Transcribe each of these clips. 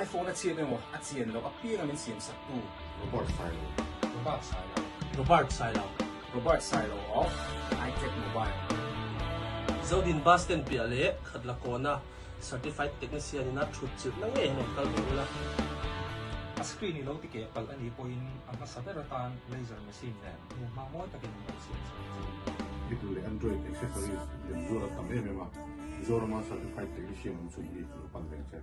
iPhone เชียร์เป็นว่าอาเจียนเราเพียงมันเสียงสักตู้Robert Silo of iTECH Mobile Zodin Boston Piale Khadlakona Certified Technician na Trutsit na ngayon ang kalbula. Screen ilo tike pal ani point ang kasaberatan laser machine na mamoy takin machine. Itu le Android accessories le zora tambe mema zora ma certified technician sumbi panvenche.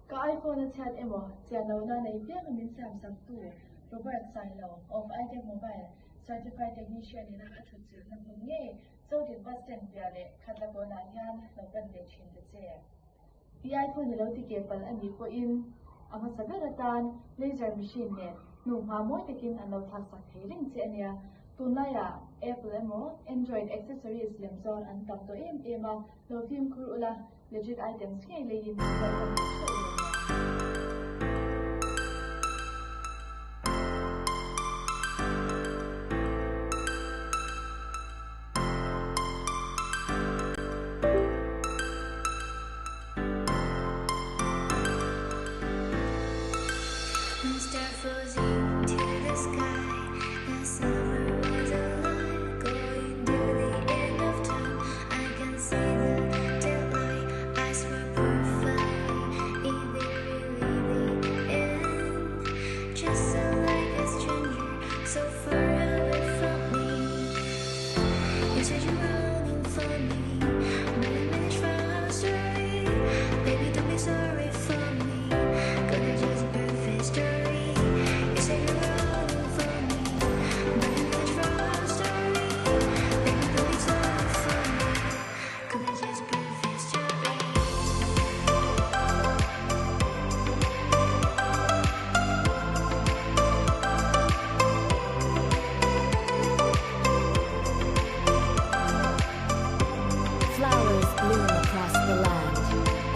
Ka iPhone at chat emo channel na naipya kamin Samsung 2 Robert Silo of iTECH Mobile Certified Technician na atutsil na bunye Zodin Boston Piale Khadlakona yan laban le chin de che. iPhone ilo tike pal ani po in ang kasaberatan laser machine ne nung mamoy takin anaw thaksak hiring che ania tunaya Apple emo Android accessories lemzon an tamto ema lo film kurula legit items kay leyin Floating to the sky, the summer was alive, going to the end of time. I can see the daylight, eyes were perfect, is it really the end? Just so like a stranger, so far away from me. You said you were longing for me, but I managed for our story. Baby, don't be sorry for me, gonna just perfect story. Flowers bloom across the land,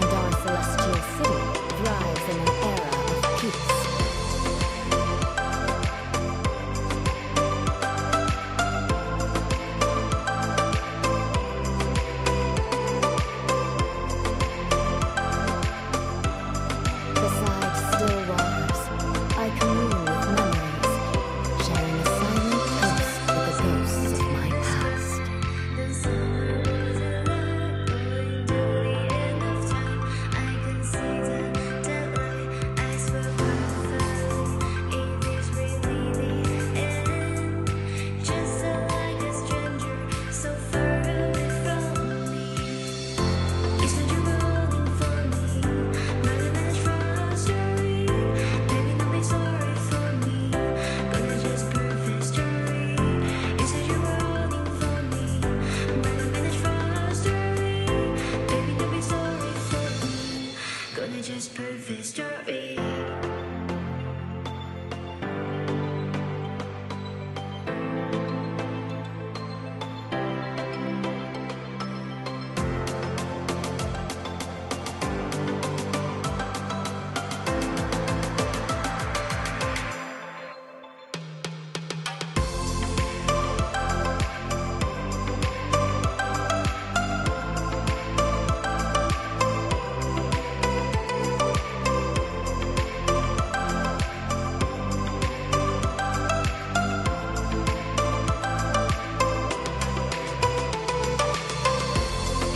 and our celestial city thrives in an era of peace. Beside still waters, I commune with memories, sharing a silent house with the ghosts of my past. The summer was alive, going to the end of time. I can see the daylight, eyes were perfect. Is this really the end? Just so like a stranger, so far away from me. You said you were longing for me, but I managed for our story. Baby, don't be sorry for me, gonna just perfect story. You said you were longing for me, but I managed for our story. Baby, don't be sorry for me, gonna just perfect story.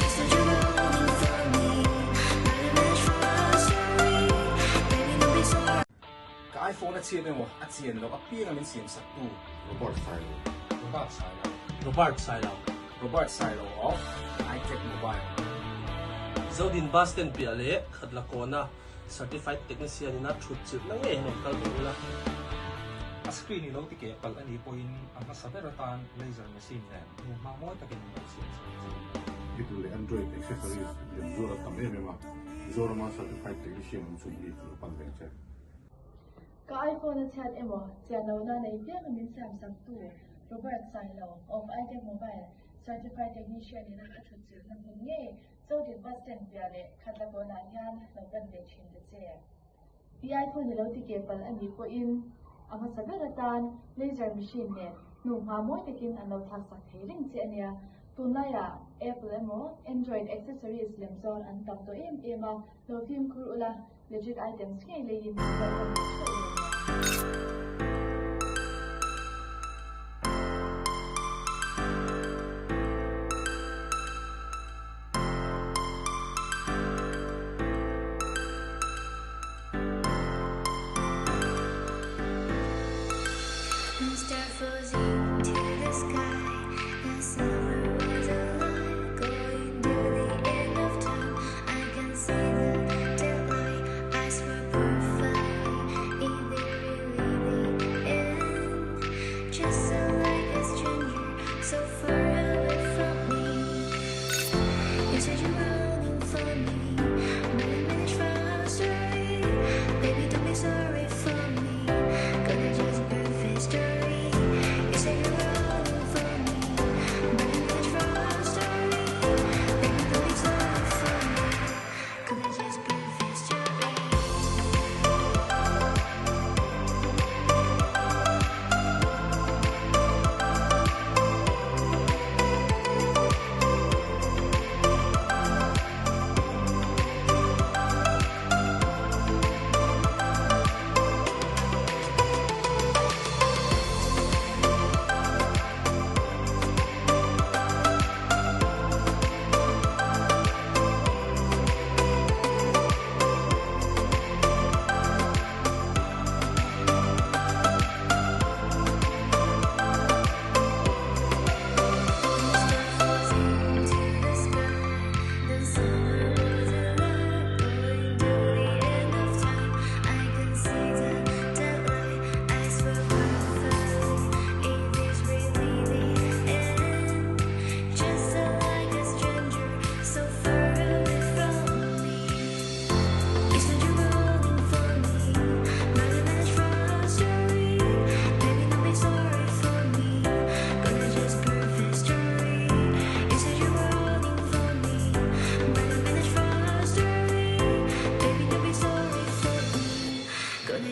You said you were longing for me, but I managed for our story. Baby, don't be sorry. Ka iPhone เชียร์เป็นว่าอาเจียนเราเพียงมันเสียงสักตู้ Robert Silo Robert Silo Robert Silo of iTECH Mobile Zodin Boston Piale Khadlakona Certified Technician na Trutsit na ngayon ang kalbula. Screen ilo tike pal ani point ang kasaberatan laser machine na mamoy takin machine. itu le Android accessories le zora tambe mema zora ma certified technician sumbi panvenche. Ka iPhone at chat emo channel na naipya kamin Samsung 2 Robert Silo of iTECH Mobile Certified Technician na atutsil na bunye Zodin Boston Piale Khadlakona yan laban le chin de che. iPhone ilo tike pal ani po in ang kasaberatan laser machine ne nung mamoy takin anaw thaksak hiring che ania tunaya Apple emo Android accessories lemzon an tamto ema lo film kurula legit items ngay leyin welcome to Star floating to the sky. The summer was alive, going to the end of time. I can see the daylight. Eyes were perfect. Is it really the end? Just so like a stranger, so far away from me. You said you were longing for me, but I managed for our story. Baby, don't be sorry for me. Gonna just perfect story. You said you were longing for me, but I managed for our story. Baby, don't be sorry for me. Gonna just perfect story.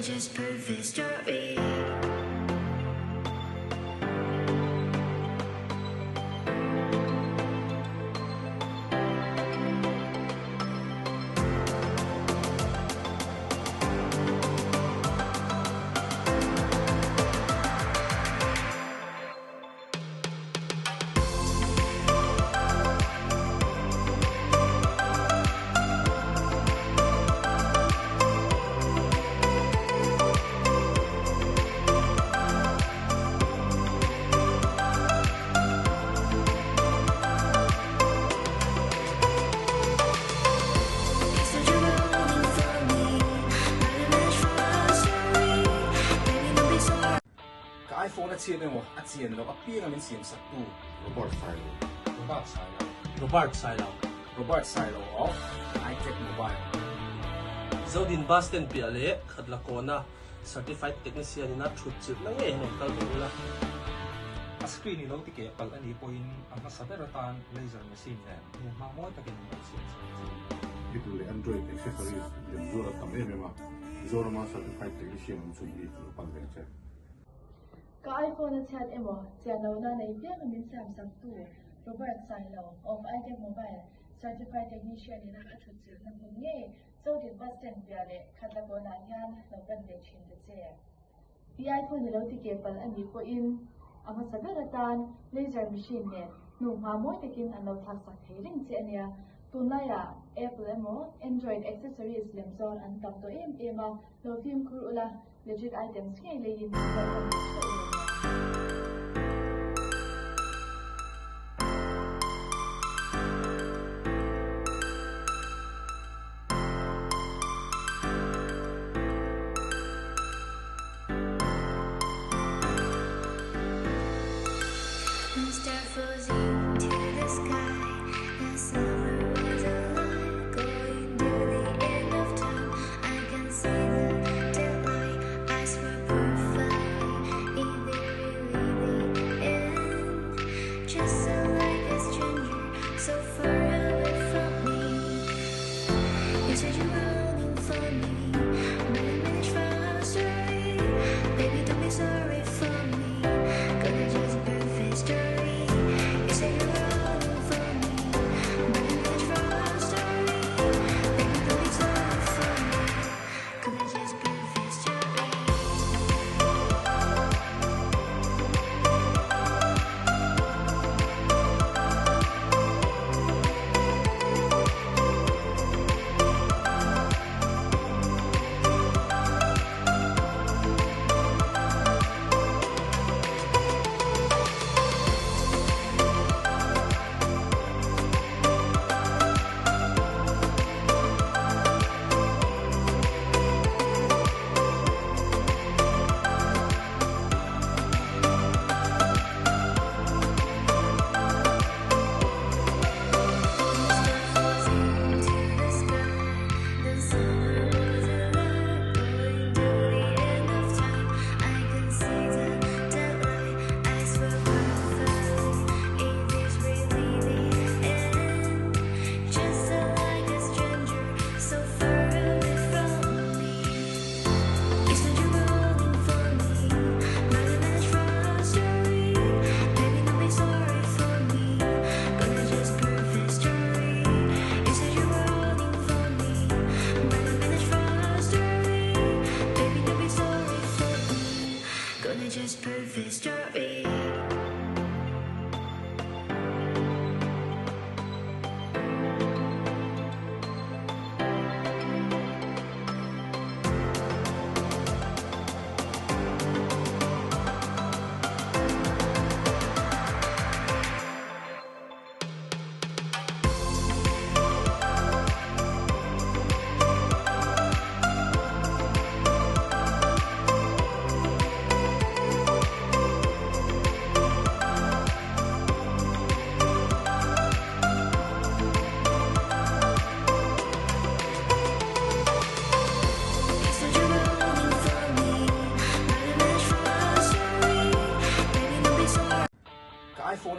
Just perfect story. iPhone เชียร์เป็นว่าเชียร์เราเปลี่ยนเป็นเสียงสักตัว Robot silo. โรบอทสายแล้ว Robert Silo Robert Silo of iTECH Mobile Zodin Boston Piale Khadlakona Certified Technician na Chutchit na ngayon ng kalbula. A screen ni Loti kaya pag ani po yung ang masaberatan laser machine na yung mamoy takin ng machine. Itu le Android accessories le zora tam mema. Zora ma certified technician sumbi lupan bencher. Ka iPhone at chat emo, siya na na ipiang amin Samsung 2, Robert Silo of iTECH Mobile, Certified Technician in Achutsu, ng bunye, so din Boston Piale, Katlago na yan, Lopan Lechin de Tse. The iPhone nilo tikepal ani po in, ang masaberatan, laser machine ne, nung mamoy takin ang lautaksak hiring siya niya, tunaya, Apple emo, Android accessories lemzon ang tamto ema, lo film kurula, legit items ngay leyin, welcome to Star floating to the sky. The summer was alive, going to the end of time. I can see the daylight. Eyes were perfect. Is it really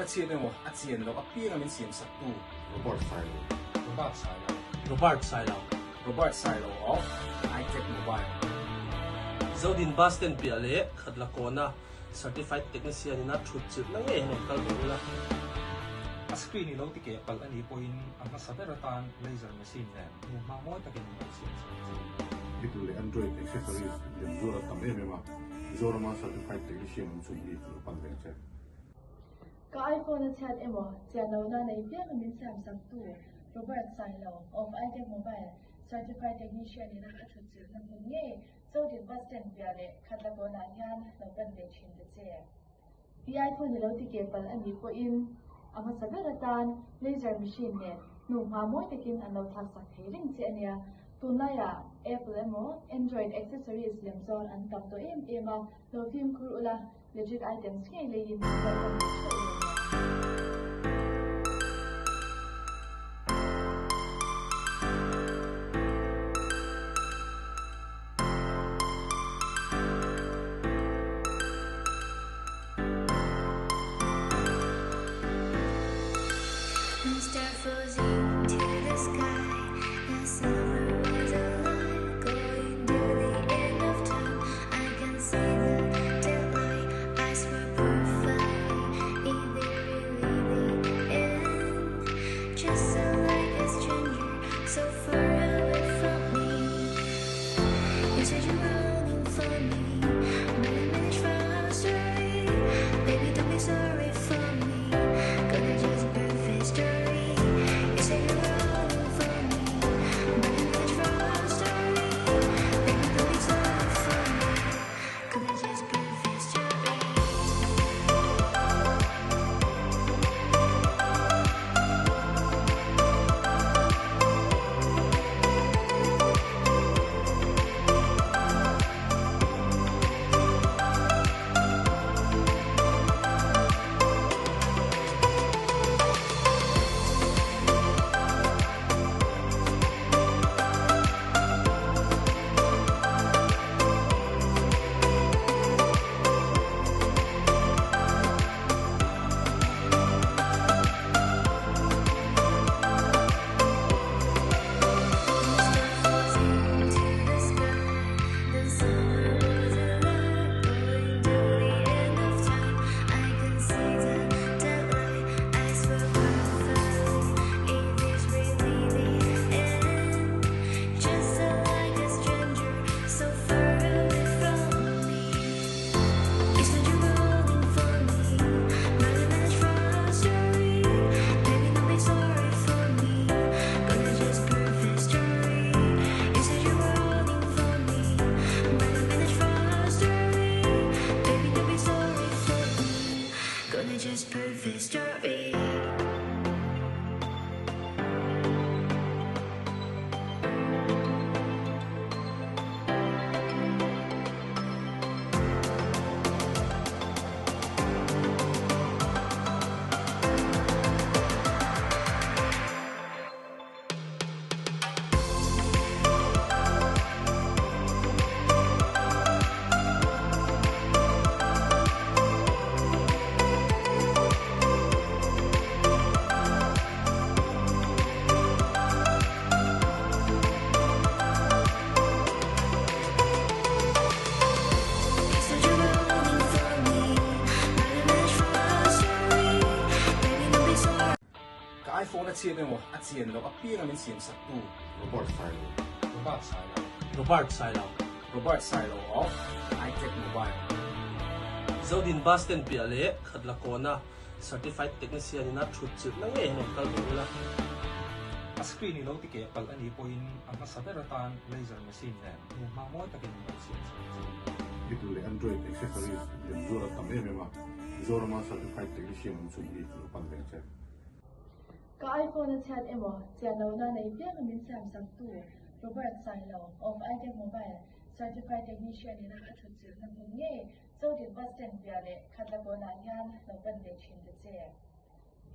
a chiat emo a chian lo a piang amin siam sak tu Robot Silo. Robert Silo. Robert Silo of iTECH Mobile. Zodin Boston piale khatlakona certified technician na thutchut na nge no kalbula A screen ni lo tike pal ani point ang masaberatan laser machine nen nu mamoy takin machine. Itu le Android accessories le zora tam emema. Zora ma certified technician sumbi pan venture. Ka iPhone at chat emo, siya na na ipiang amin Samsung 2, Robert Silo of iTECH Mobile, certified technician in atutsu ng bunye, so din Boston piale, katlago na yan, laban de chin de che. Di iPhone nilo tikepal ani po in, ang masagaratan, laser machine net, nung mamoy takin ano tasak hearing siya niya, tunaya, Apple emo, Android accessories lemzon ang tamto ema, lo film kurula, legit items kaya layin, welcome to the show. When stars rose into the sky, the summer was alive, going to the end of time. I can see the daylight, eyes were perfect. Is there really the end? Just like a stranger, so far away from me. You said you were longing for me, but I managed from our story. Baby, don't be sorry for me, gonna just perfect story. You said you were longing for me, but I managed from our story. Baby, don't be sorry for me, gonna just perfect story. Just perfect story. iPhone a chiat emo a chian lo a piang amin siam sak tu Robot Silo. Robert Silo. Robert Silo of iTECH Mobile. Zodin Boston piale khatlakona certified technician na thutchut na nge no kalbula A screen ni lo tike pal ani point ang masaberatan laser machine nen nu mamoy takin machine. Itu le Android accessories le zora tam emema. Zora ma certified technician sumbi pan venture. Ka iPhone at chat emo, siya na ipiang amin Samsung 2, Robert Silo of iTECH Mobile, certified technician in atutsu ng bunye, so din Boston piale, katlago na yan, laban de chin de che.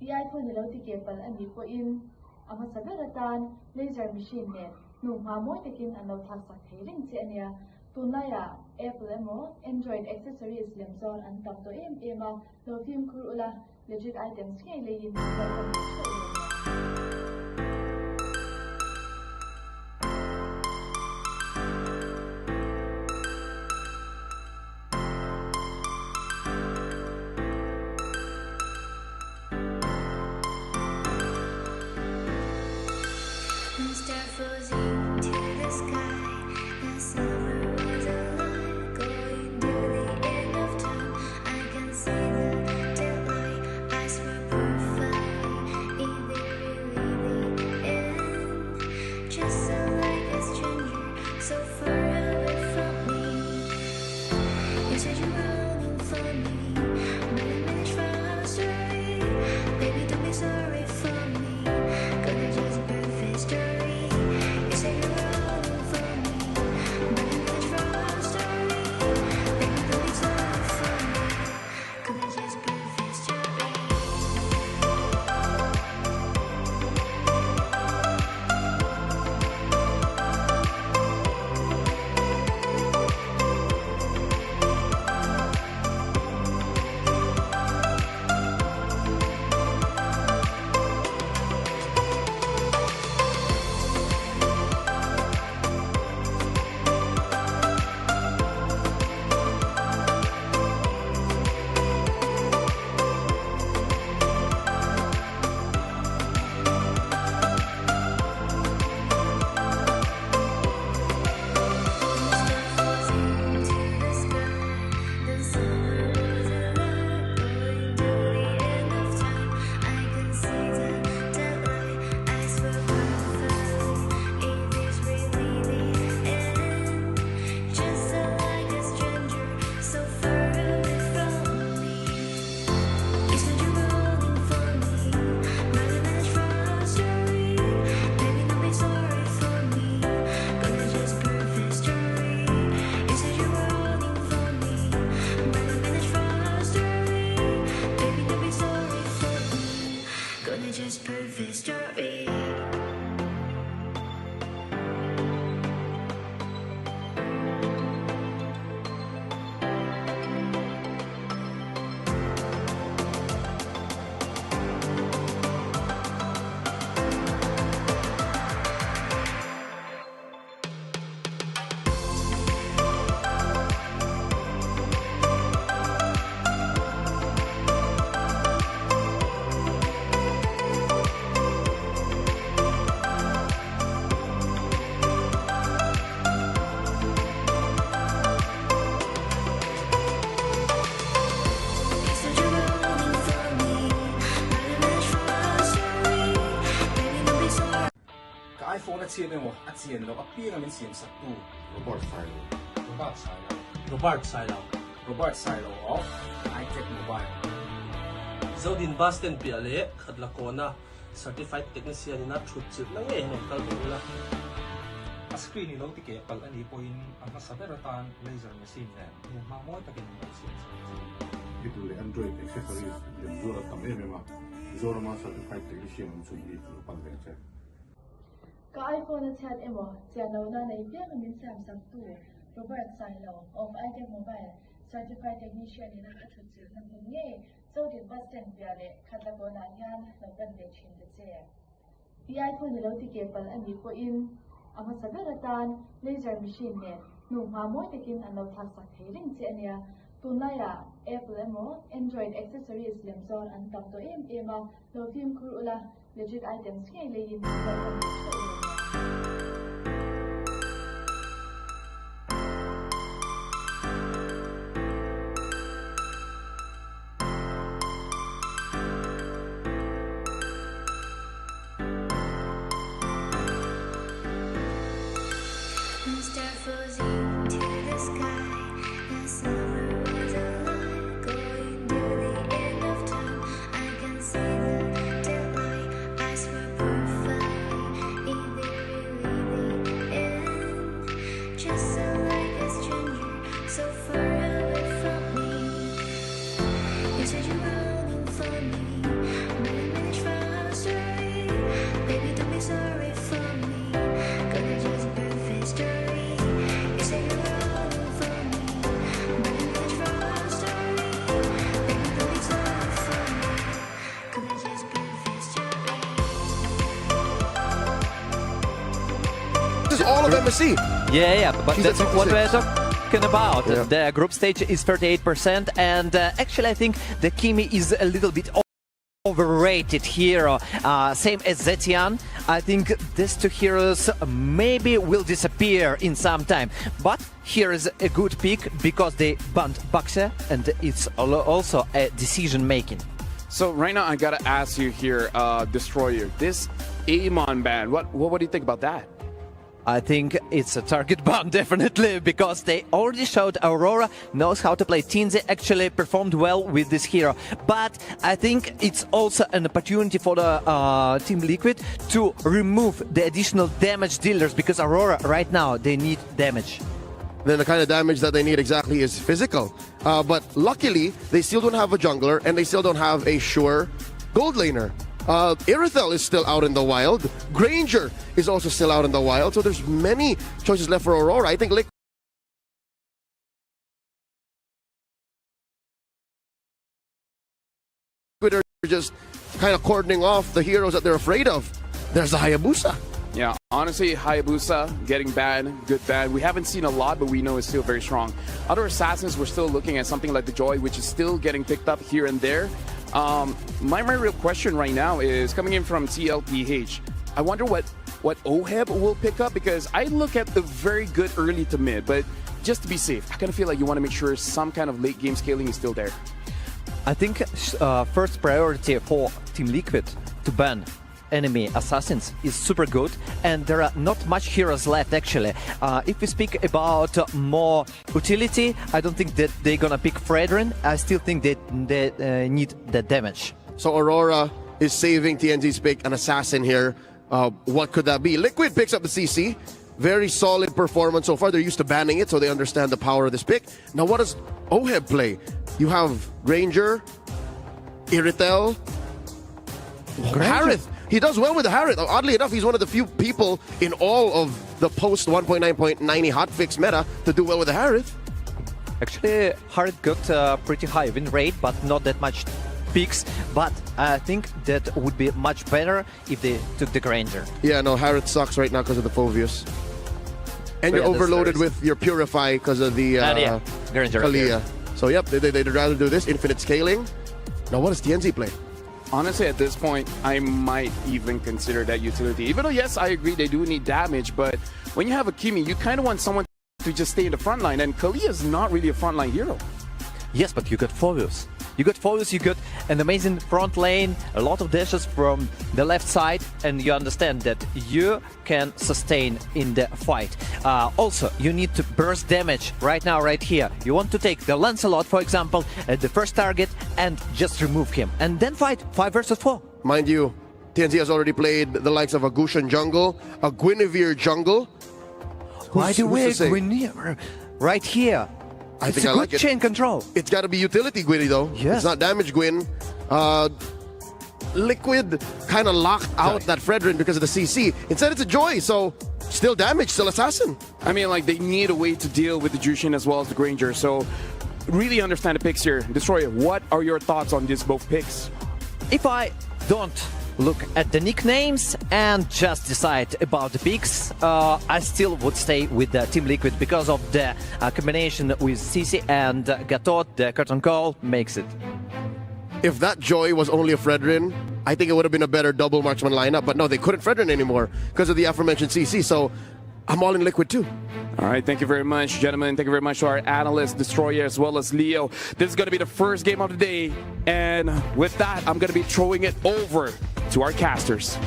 Di iPhone nilo tikepal ani po in, ang masagaratan, laser machine net, nung mamoy takin ano tasak hearing siya niya, tunaya Apple emo Android accessories lemzon an tam to ema lo film kurula legit items ke lein One star floating to the sky. The summer was alive, going to the end of time. I can see the deadline. Eyes were perfect. Is it really the end? Just so like a stranger, so far away from me. You said you were longing for me, but I managed for our story. Baby, don't be sorry for me. Gonna just perfect story. You say you were longing for me, but I managed for our story. Baby, don't be sorry for me. Gonna just perfect story. Just perfect story. iPhone เชียร์emo a chien lo a piang amin siam sak tu Robot style. Robot style. Robert Sailaw. Robert Silo of iTECH Mobile Zodin Boston piale khadlakona certified technician na thutchit na nge no kalbula. A screen ilo tike pal ani point ang masaberatan laser machine nen. Nung mamoy takin machine. Itu le Android accessories le zora tamay mema. Zora ma certified technician sumbi lupan benche. ka iPhone chat emo channel na nei piang min sam sak tu Robert Silo of iTECH Mobile certified technician in a athuchu na nge zodin Boston piale khatlakona hian lokan de chin de che the iPhone lo tike pal ani ko in ama saberatan laser machine ne nu ma moi takin an lo thak sak theiring che ania tunaya Apple emo Android accessories lemzon an tam to ema lo film kurula legit items ke lein One star floating to the sky. The summer was alive, going to the end of time. I can see the deadline. Eyes were perfect. Is it of MSC. Yeah, but He's at that's what 66. we're talking about. Yeah. The group stage is 38%, and actually I think the Kimi is a little bit overrated hero, same as Zetian. I think these two heroes maybe will disappear in some time, but here is a good pick because they banned Boxer, and it's also a decision making. So right now I gotta ask you here, Destroyer, this Amon ban, what do you think about that? I think it's a target ban, definitely, because they already showed Aurora knows how to play. Tinze actually performed well with this hero, but I think it's also an opportunity for the Team Liquid to remove the additional damage dealers, because Aurora right now they need damage. Then the kind of damage that they need exactly is physical. But luckily, they still don't have a jungler, and they still don't have a sure gold laner. Irithel is still out in the wild. Granger is also still out in the wild. So there's many choices left for Aurora. I think Liquid are just kind of cordoning off the heroes that they're afraid of. There's the Hayabusa. Yeah, honestly, Hayabusa getting banned, good ban. We haven't seen a lot, but we know it's still very strong. Other assassins, we're still looking at something like the Joy, which is still getting picked up here and there. My real question right now is coming in from TLPH. I wonder what OHEB will pick up, because I look at the very good early to mid, but just to be safe, I kind of feel like you want to make sure some kind of late game scaling is still there. I think first priority for Team Liquid to ban enemy assassins is super good, and there are not much heroes left actually. If we speak about more utility, I don't think that they're gonna pick Fredrin. I still think that they need the damage. So Aurora is saving TNZ's pick, an assassin here. What could that be? Liquid picks up the CC. Very solid performance so far. They're used to banning it, so they understand the power of this pick. Now what does OHEB play? You have Granger, Irithel, Harith. He does well with the Harith. Oddly enough, he's one of the few people in all of the post 1.9.90 hotfix meta to do well with the Harith. Actually, Harith got pretty high win rate, but not that much picks. But I think that would be much better if they took the Granger. Yeah, no, Harith sucks right now because of the Phoveus. And you're yeah, overloaded with your Purify because of the Granger. Kalia. So yep, they'd rather do this, infinite scaling. Now what does TNZ play? Honestly, at this point, I might even consider that utility. Even though, yes, I agree, they do need damage, but when you have a Kimi, you kind of want someone to just stay in the front line, and Kalia is not really a frontline hero. Yes, but you got Phoveus. You got an amazing front lane, a lot of dashes from the left side, and you understand that you can sustain in the fight. Also, you need to burst damage right now, right here. You want to take the Lancelot, for example, at the first target and just remove him, and then fight 5 versus 4. Mind you, TNZ has already played the likes of a Gushan jungle, a Guinevere jungle. Why do we Guinevere right here? It's a good chain control. It's got to be utility Gwynny though. Yes. It's not damage Gwyn. Liquid kind of locked out that Fredrin because of the CC. Instead it's a Joy, so still damage, still assassin. I mean, like, they need a way to deal with the Jushin as well as the Granger, so really understand the picks here. Destroyer, what are your thoughts on these both picks? If I don't look at the nicknames and just decide about the picks, I still would stay with the Team Liquid because of the combination with CC and Gatot. The curtain call makes it. If that Joy was only a Fredrin, I think it would have been a better double marksman lineup, but no, they couldn't Fredrin anymore because of the aforementioned CC, so I'm all in Liquid too. All right, thank you very much, gentlemen. Thank you very much to our analyst, Destroyer, as well as Leo. This is going to be the first game of the day, and with that, I'm going to be throwing it over to our casters.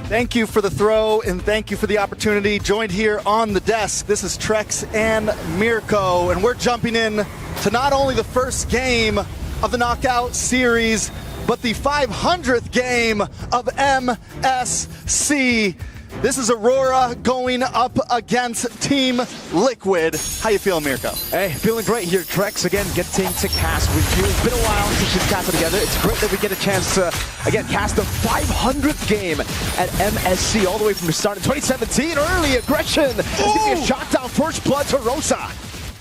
Thank you for the throw, and thank you for the opportunity. Joined here on the desk, this is Trex and Mirko, and we're jumping in to not only the first game of the Knockout Series, but the 500th game of MSC. This is Aurora going up against Team Liquid. How you feeling, Mirko? Hey, feeling great here, Trex. Again, getting to cast with you. It's been a while since we've casted together. It's great that we get a chance to, again, cast the 500th game at MSC all the way from the start in 2017. Early aggression. Give me a shot down, first blood to Rosa.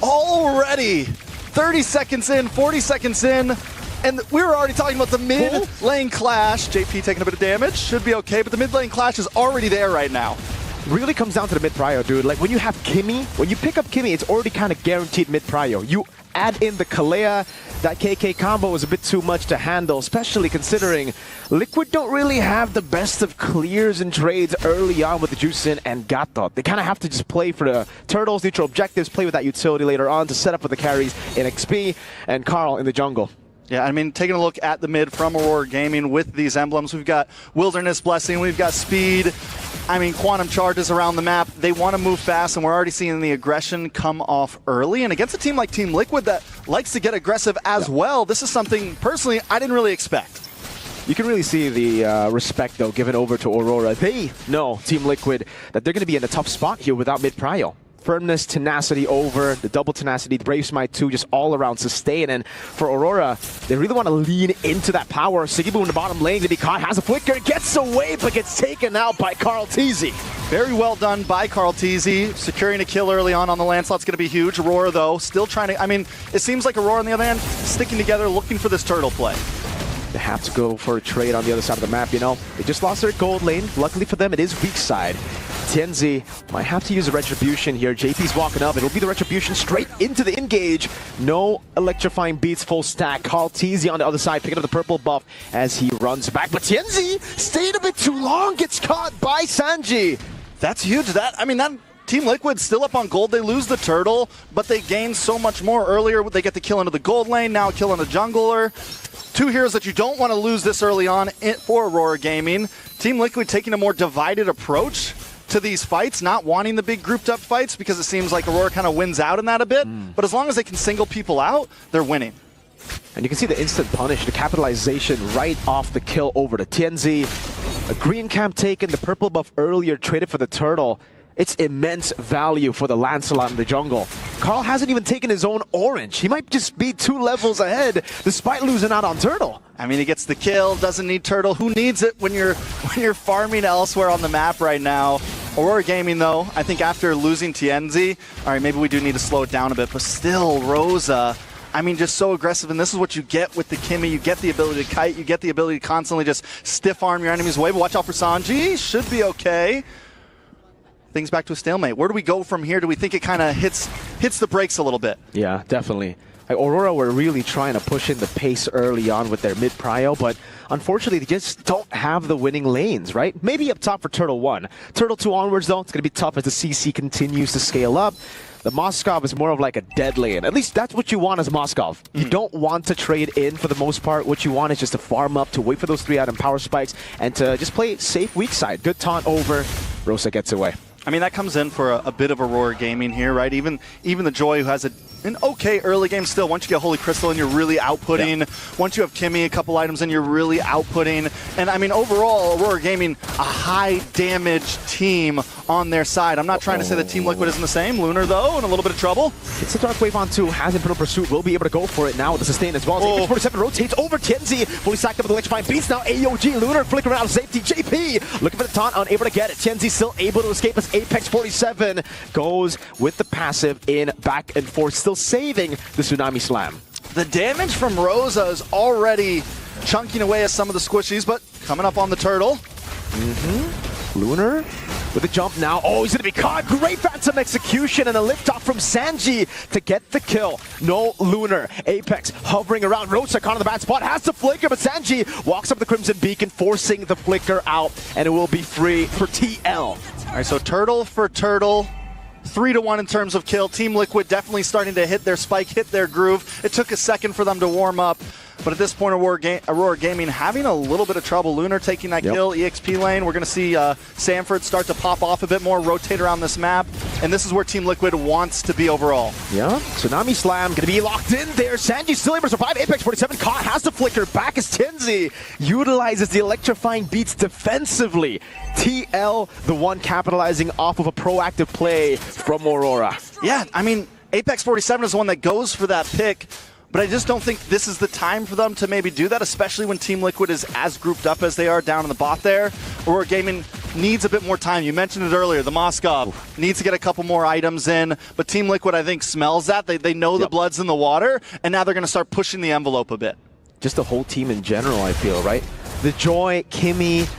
Already 30 seconds in, 40 seconds in. And we were already talking about the mid lane clash. JP taking a bit of damage, should be okay, but the mid lane clash is already there right now. really comes down to the mid-prio, dude. Like, when you have Kimmy, when you pick up Kimmy, it's already kind of guaranteed mid-prio. You add in the Kalea, that KK combo is a bit too much to handle, especially considering Liquid don't really have the best of clears and trades early on with the Juicin and Gatot. They kind of have to just play for the turtles, neutral objectives, play with that utility later on to set up with the carries in XP and Carl in the jungle. Yeah, I mean, taking a look at the mid from Aurora Gaming with these emblems, we've got Wilderness Blessing, we've got Speed, I mean, Quantum Charges around the map. They want to move fast, and we're already seeing the aggression come off early. And against a team like Team Liquid that likes to get aggressive as well, this is something, personally, I didn't really expect. You can really see the respect, though, given over to Aurora. They know, Team Liquid, that they're going to be in a tough spot here without mid-prio. Firmness, tenacity over, the double tenacity, the Brave Smite 2, just all around sustain. And for Aurora, they really want to lean into that power. Sigibu in the bottom lane to be caught, has a flicker, gets away, but gets taken out by Carl Teasy. Very well done by Carl Teasy, securing a kill early on the Lancelot's going to be huge. Aurora, though, still trying to, I mean, it seems like Aurora on the other hand, sticking together, looking for this turtle play. They have to go for a trade on the other side of the map, you know. They just lost their gold lane. Luckily for them, it is weak side. Tianzi might have to use a Retribution here. JP's walking up. It'll be the Retribution straight into the engage. No electrifying beats, full stack. Carl Teasy on the other side, picking up the purple buff as he runs back. But Tianzi stayed a bit too long, gets caught by Sanji. That's huge. That Team Liquid still up on gold. They lose the turtle, but they gain so much more earlier. They get the kill into the gold lane, now killing the jungler. Two heroes that you don't want to lose this early on for Aurora Gaming. Team Liquid taking a more divided approach to these fights, not wanting the big grouped up fights because it seems like Aurora kind of wins out in that a bit. But as long as they can single people out, they're winning. And you can see the instant punish, the capitalization right off the kill over to Tianzi. A green camp taken, the purple buff earlier traded for the turtle. It's immense value for the Lancelot in the jungle. Carl hasn't even taken his own orange. He might just be 2 levels ahead despite losing out on turtle. I mean, he gets the kill, doesn't need turtle. Who needs it when you're farming elsewhere on the map right now? Aurora Gaming, though, I think after losing Tianzi, all right, maybe we do need to slow it down a bit, but still, Rosa, I mean, just so aggressive, and this is what you get with the Kimmy. You get the ability to kite, you get the ability to constantly just stiff arm your enemy's way, but watch out for Sanji, should be okay. Things back to a stalemate. Where do we go from here? Do we think it kind of hits the brakes a little bit? Yeah, definitely. Like, Aurora were really trying to push in the pace early on with their mid-prio, but unfortunately they just don't have the winning lanes, right? Maybe up top for Turtle 1. Turtle 2 onwards, though, it's going to be tough as the CC continues to scale up. The Moskov is more of like a dead lane. At least that's what you want as Moskov. You don't want to trade in for the most part. What you want is just to farm up, to wait for those 3-item power spikes, and to just play safe weak side. Good taunt over. Rosa gets away. I mean, that comes in for a bit of Aurora Gaming here, right? Even the Joy, who has an okay early game still. Once you get Holy Crystal and you're really outputting. Yeah. Once you have Kimmy, a couple items and you're really outputting. And I mean, overall, Aurora Gaming, a high damage team on their side. I'm not trying to say that Team Liquid isn't the same. Lunar, though, in a little bit of trouble. It's a Dark Wave on 2. Has Imperial Pursuit. Will be able to go for it now with the sustain as well. As 47 rotates over Tianzi. Fully stacked up with electrifying beats. Now AOG. Lunar flickering out of safety. JP looking for the taunt. Unable to get it. Tianzi still able to escape as Apex 47 goes with the passive in back and forth. Still saving the Tsunami Slam. The damage from Rosa is already chunking away at some of the squishies, but coming up on the turtle. Lunar with a jump now. Oh, he's going to be caught. Great Phantom execution and a liftoff from Sanji to get the kill. No Lunar. Apex hovering around. Rosa caught on the bad spot. Has to flicker, but Sanji walks up the Crimson Beacon, forcing the flicker out, and it will be free for TL. All right, so turtle for turtle. 3-1 in terms of kill. Team Liquid definitely starting to hit their spike, hit their groove. It took a second for them to warm up. But at this point, Aurora Gaming having a little bit of trouble. Lunar taking that kill, EXP lane. We're going to see Sanford start to pop off a bit more, rotate around this map. And this is where Team Liquid wants to be overall. Yeah, Tsunami Slam going to be locked in there. Sanji still able to survive. Apex 47 caught, has the flicker. Back is Tianzi. Utilizes the electrifying beats defensively. TL, the one capitalizing off of a proactive play from Aurora. Yeah, I mean, Apex 47 is the one that goes for that pick. But I just don't think this is the time for them to maybe do that, especially when Team Liquid is as grouped up as they are down in the bot there. Aurora Gaming needs a bit more time. You mentioned it earlier. The Moskov needs to get a couple more items in. But Team Liquid, I think, smells that. They know the blood's in the water, and now they're going to start pushing the envelope a bit. Just the whole team in general, I feel, right? The Joy, Kimmy,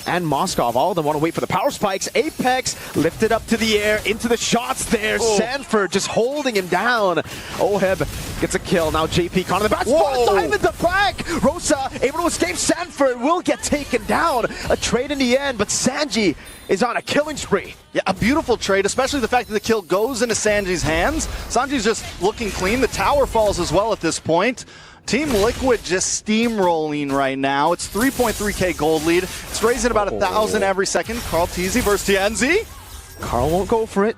and Moskov. All of them want to wait for the power spikes. Apex lifted up to the air, into the shots there. Sanford just holding him down. Oheb gets a kill. Now JP caught in the back. Dive in the back. Rosa able to escape. Sanford will get taken down. A trade in the end, but Sanji is on a killing spree. Yeah, a beautiful trade, especially the fact that the kill goes into Sanji's hands. Sanji's just looking clean. The tower falls as well at this point. Team Liquid just steamrolling right now. It's 3.3k gold lead. It's raising about 1,000 every second. Carl Teasy versus TNZ. Carl won't go for it.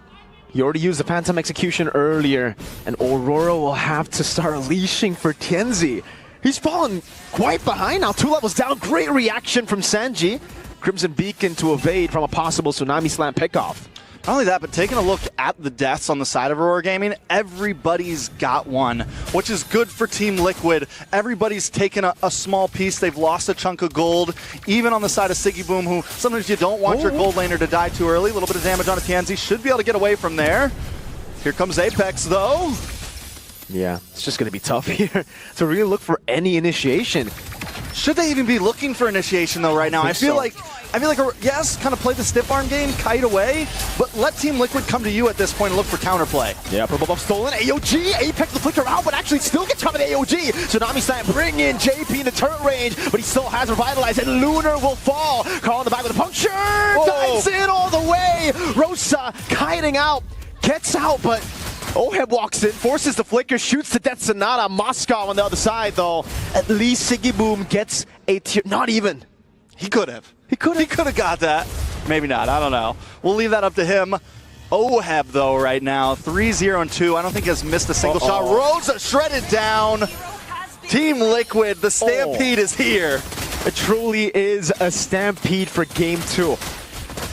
He already used the Phantom Execution earlier, and Aurora will have to start unleashing for TNZ. He's fallen quite behind now, 2 levels down. Great reaction from Sanji. Crimson Beacon to evade from a possible Tsunami Slam pickoff. Not only that, but taking a look at the deaths on the side of Aurora Gaming, everybody's got one, which is good for Team Liquid. Everybody's taken a small piece. They've lost a chunk of gold. Even on the side of Siggy Boom, who sometimes you don't want your gold laner to die too early. A little bit of damage on a TNZ. Should be able to get away from there. Here comes Apex, though. Yeah, it's just going to be tough here to really look for any initiation. Should they even be looking for initiation, though, right now? I feel like, yes, kind of play the stiff arm game, kite away, but let Team Liquid come to you at this point and look for counterplay. Yeah, purple buff stolen. AOG, Apex the flicker out, but actually still gets coming to AOG. Tsunami Slam bring in JP in the turret range, but he still has Revitalize, and Lunar will fall. Carl in the back with a puncture, dives in all the way. Rosa kiting out, gets out, but Oheb walks in, forces the flicker, shoots to death Sonata. Moscow on the other side, though. At least Siggy Boom gets a tier. Not even. He could have. He could have got that. Maybe not. I don't know. We'll leave that up to him. Oheb, though, right now, 3-0-2. I don't think he has missed a single shot. Rosa shredded down. Team Liquid, the stampede is here. It truly is a stampede for Game 2.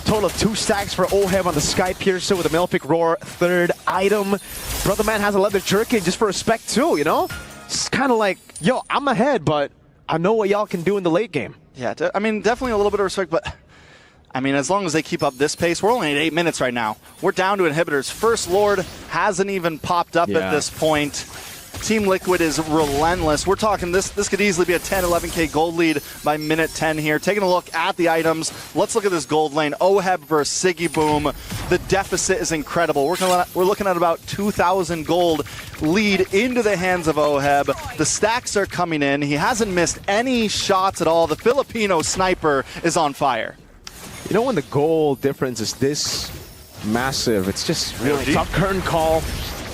Total of 2 stacks for Oheb on the Sky Piercer with a Malefic Roar, 3rd item. Brother Man has a leather jerkin just for respect too, you know? It's kind of like, yo, I'm ahead, but I know what y'all can do in the late game. Yeah, I mean, definitely a little bit of respect, but I mean, as long as they keep up this pace, we're only at 8 minutes right now. We're down to inhibitors. First Lord hasn't even popped up at this point. Team Liquid is relentless. We're talking this could easily be a 10, 11k gold lead by minute 10 here. Taking a look at the items. Let's look at this gold lane. Oheb versus Siggy Boom. The deficit is incredible. We're looking at about 2,000 gold lead into the hands of Oheb. The stacks are coming in. He hasn't missed any shots at all. The Filipino sniper is on fire. You know when the goal difference is this massive, it's just really tough. Curtain call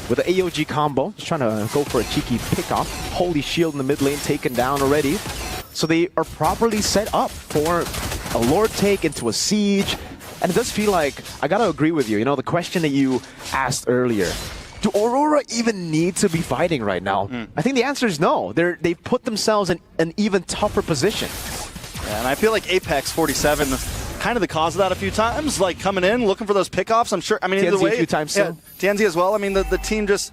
with the AOG combo, just trying to go for a cheeky pickoff. Holy Shield in the mid lane taken down already. So they are properly set up for a Lord take into a siege. And it does feel like, I gotta agree with you, you know, the question that you asked earlier. Do Aurora even need to be fighting right now? I think the answer is no. They've put themselves in an even tougher position. Yeah, and I feel like Apex 47 kind of the cause of that a few times, like coming in, looking for those pickoffs. I'm sure, I mean, either way. TNZ a few times too. TNZ as well. I mean, the team just,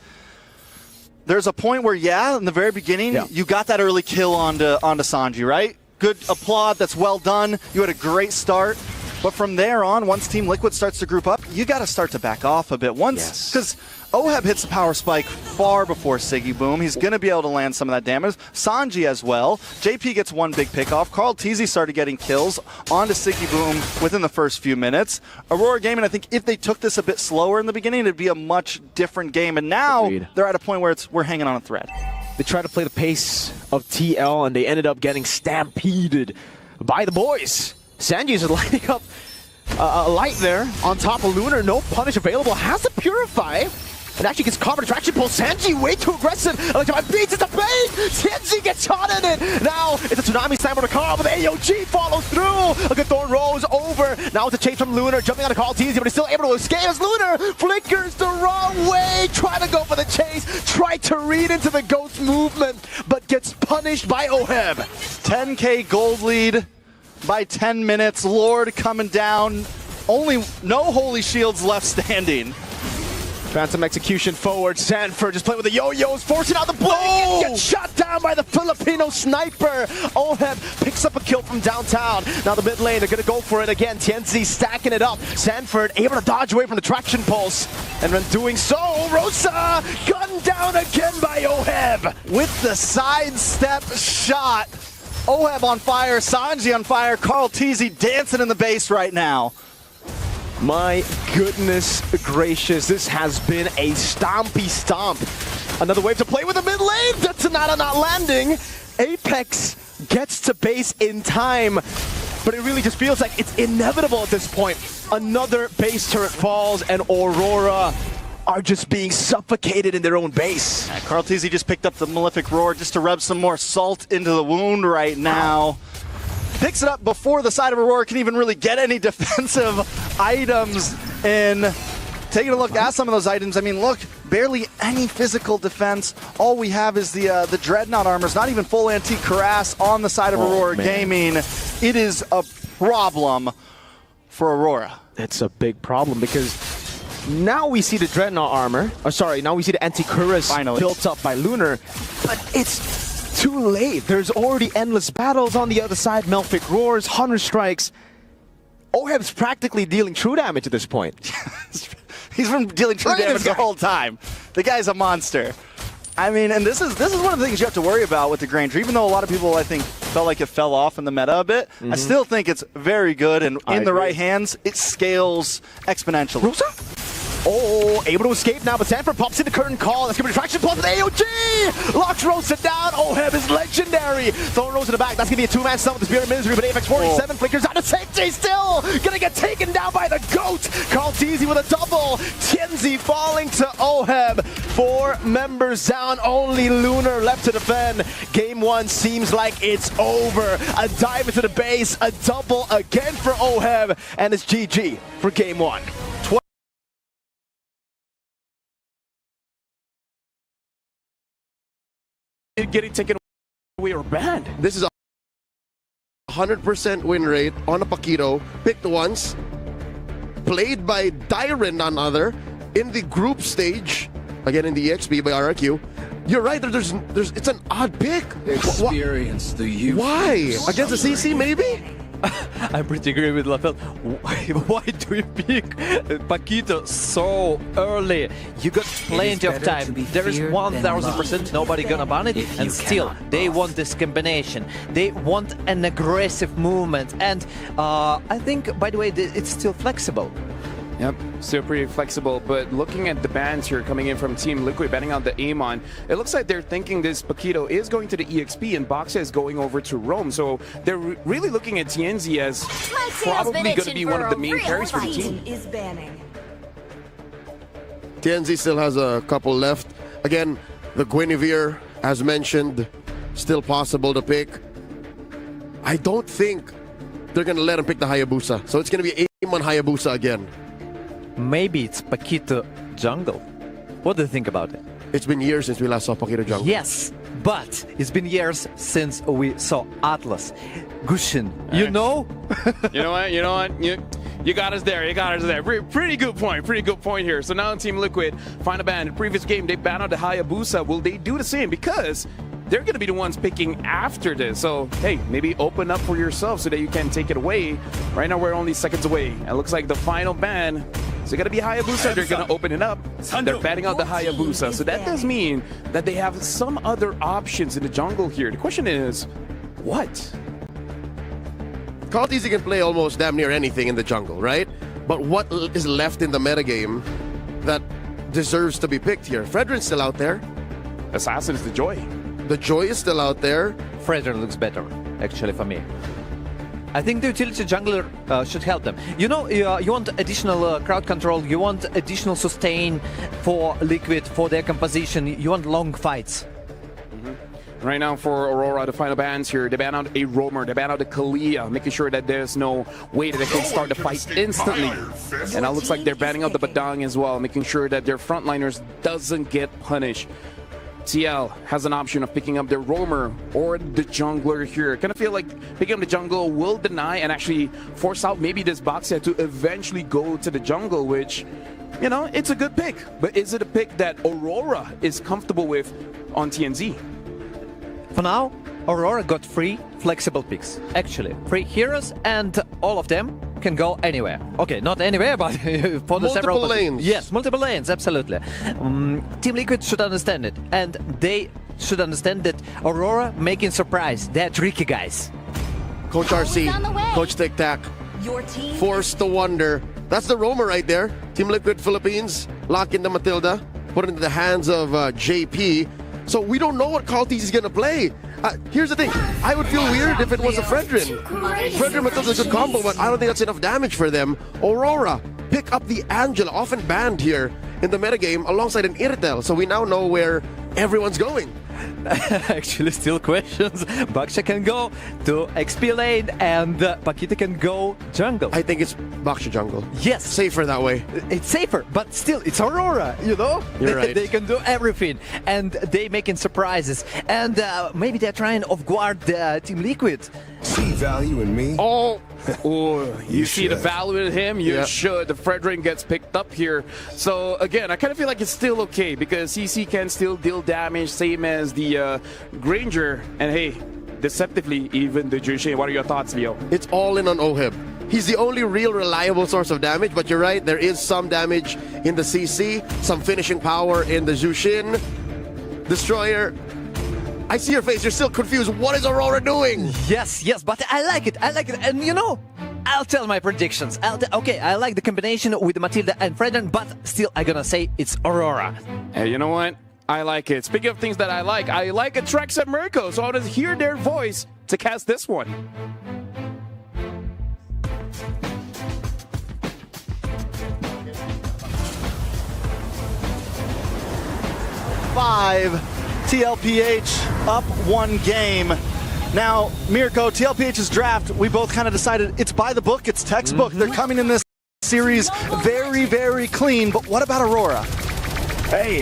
there's a point where, in the very beginning, you got that early kill onto Sanji, right? Good applaud, that's well done. You had a great start. But from there on, once Team Liquid starts to group up, you got to start to back off a bit. Once, because Oheb hits the power spike far before Siggy Boom. He's going to be able to land some of that damage. Sanji as well. JP gets one big pickoff. Carl Teasy started getting kills onto Siggy Boom within the first few minutes. Aurora Gaming, I think if they took this a bit slower in the beginning, it'd be a much different game. And now they're at a point where we're hanging on a thread. They tried to play the pace of TL, and they ended up getting stampeded by the boys. Sanji is lighting up a light there on top of Lunar. No punish available. Has to Purify. And actually gets caught in attraction pull. Sanji way too aggressive. Beats it to bait. Sanji gets shot in it. Now it's a Tsunami Slam on the car, but the AOG follows through. A good Thorn rolls over. Now it's a chase from Lunar. Jumping on a call Teasy, but he's still able to escape as Lunar flickers the wrong way. Trying to go for the chase. Tried to read into the ghost movement, but gets punished by Oheb. 10k gold lead by 10 minutes. Lord coming down. Only no Holy Shields left standing. Phantom execution forward. Sanford just playing with the yo-yos, forcing out the blink and gets shot down by the Filipino sniper. Oheb picks up a kill from downtown. Now the mid lane, they're going to go for it again. TNZ stacking it up. Sanford able to dodge away from the traction pulse. And when doing so, Rosa gunned down again by Oheb. With the sidestep shot. Oheb on fire, Sanji on fire, Carl Teasy dancing in the base right now. My goodness gracious, this has been a stompy stomp. Another wave to play with the mid lane. Tanada not landing. Apex gets to base in time, but it really just feels like it's inevitable at this point. Another base turret falls and Aurora are just being suffocated in their own base. Carl Teasy just picked up the Malefic Roar just to rub some more salt into the wound right now. Picks it up before the side of Aurora can even really get any defensive items in. Taking a look at some of those items, I mean, look, barely any physical defense. All we have is the Dreadnought armors, not even full antique cuirass on the side of Aurora Gaming. It is a problem for Aurora. It's a big problem because now we see the Dreadnought armor, now we see the anti-cuirass built up by Lunar, but it's too late. There's already endless battles on the other side, Malefic Roars, Hunter Strikes. Oheb's practically dealing true damage at this point. He's been dealing true damage the whole time. The guy's a monster. I mean, and this is one of the things you have to worry about with the Granger. Even though a lot of people, I think, felt like it fell off in the meta a bit, I still think it's very good, and in the right hands, it scales exponentially. Rusa? Oh, able to escape now, but Sanford pops in the curtain call. That's going to be attraction plus with AOG! Locks Rosa down. Oheb is legendary. Throwing Rose in the back. That's going to be a two-man stun with the Spirit of Misery, but Apex 47 flickers out of safety still. Going to get taken down by the GOAT. Carl Teasy with a double. Tienzi falling to Oheb. 4 members down. Only Lunar left to defend. Game 1 seems like it's over. A dive into the base. A double again for Oheb. And it's GG for Game 1. Getting taken away or banned. This is a 100% win rate on a Paquito, picked once, played by Dyren, none other, in the group stage, again in the EXP by RRQ. You're right, there's it's an odd pick. Experience the youth. Why? Against the CC, maybe? I pretty agree with Lafel. Why do you pick Paquito so early? You got plenty of time. There is 1000% nobody gonna ban it, and still they want this combination. They want an aggressive movement, and I think, by the way, it's still flexible. Yep, still pretty flexible, but looking at the bans here coming in from Team Liquid, banning out the Amon, it looks like they're thinking this Paquito is going to the EXP and Boxa is going over to Rome, so they're really looking at Tienzi as probably going to be one of the main carries for the team. Tienzi still has a couple left. Again, the Guinevere, as mentioned, still possible to pick. I don't think they're going to let him pick the Hayabusa, so it's going to be Amon Hayabusa again. Maybe it's Paquito jungle. What do you think about it? It's been years since we last saw Paquito jungle. Yes, but it's been years since we saw Atlas. Gushin, you know? You know what? You got us there. You got us there. Pretty good point. Pretty good point here. So now Team Liquid find a ban. In the previous game, they banned out the Hayabusa. Will they do the same? Because they're going to be the ones picking after this. So, hey, maybe open up for yourself so that you can take it away. Right now, we're only seconds away. It looks like the final ban is going to be Hayabusa. They're going to open it up. They're banning out the Hayabusa. So that does mean that they have some other options in the jungle here. The question is, what? Carl Teasy can play almost damn near anything in the jungle, right? But what is left in the metagame that deserves to be picked here? Fredrin's still out there. Assassin's the Joy. The Joy is still out there. Fredrin looks better, actually, for me. I think the utility jungler should help them. You know, you want additional crowd control, you want additional sustain for Liquid, for their composition, you want long fights. Right now for Aurora, the final bans here, they ban out a Roamer, they ban out a Kalia, making sure that there's no way that they can start the fight instantly. And now it looks like they're banning out the Badang as well, making sure that their frontliners doesn't get punished. TL has an option of picking up the Roamer or the jungler here. Kind of feel like picking up the jungle will deny and actually force out maybe this Boxia to eventually go to the jungle, which, you know, it's a good pick. But is it a pick that Aurora is comfortable with on TNZ? For now, Aurora got 3 flexible picks. Actually, 3 heroes, and all of them can go anywhere. Okay, not anywhere, but for the multiple lanes. Yes, multiple lanes, absolutely. Team Liquid should understand it, and they should understand that Aurora making surprise. They're tricky guys. Coach RC, on the way. Coach Tic Tac, Your team. force to wonder. That's the Roma right there. Team Liquid Philippines, lock into Matilda, put it into the hands of JP. So we don't know what Calties is going to play. Here's the thing. I would feel weird if it was a Fredrin. Fredrin Matilda's a good combo, but I don't think that's enough damage for them. Aurora, pick up the Angela, often banned here in the metagame, alongside an Irtel. So we now know where everyone's going. Actually, still questions. Baksha can go to XP lane and Paquito can go jungle. I think it's Baksha jungle. Yes. Safer that way. It's safer, but still, it's Aurora, you know? You're right. They can do everything, and they making surprises. And maybe they're trying off guard Team Liquid. See value in me? Oh, you see the value in him, you should. The Fredrin gets picked up here. So again, I kind of feel like it's still okay because CC can still deal damage, same as the Granger. And hey, deceptively, even the Jushin. What are your thoughts, Leo? it's all in on Oheb. He's the only real reliable source of damage, but you're right, there is some damage in the CC, some finishing power in the Jushin. Destroyer, I see your face, you're still confused. What is Aurora doing? Yes, but I like it. And you know, I'll tell my predictions. Okay, I like the combination with Matilda and Fredrin, but still, I'm gonna say it's Aurora. Hey, you know what? I like it. Speaking of things that I like a Trex and Mirko, so I'll just hear their voice to cast this one. Five. TLPH up 1 game. Now, Mirko, TLPH's draft, we both kind of decided it's by the book, it's textbook. They're coming in this series very, very clean. But what about Aurora? Hey,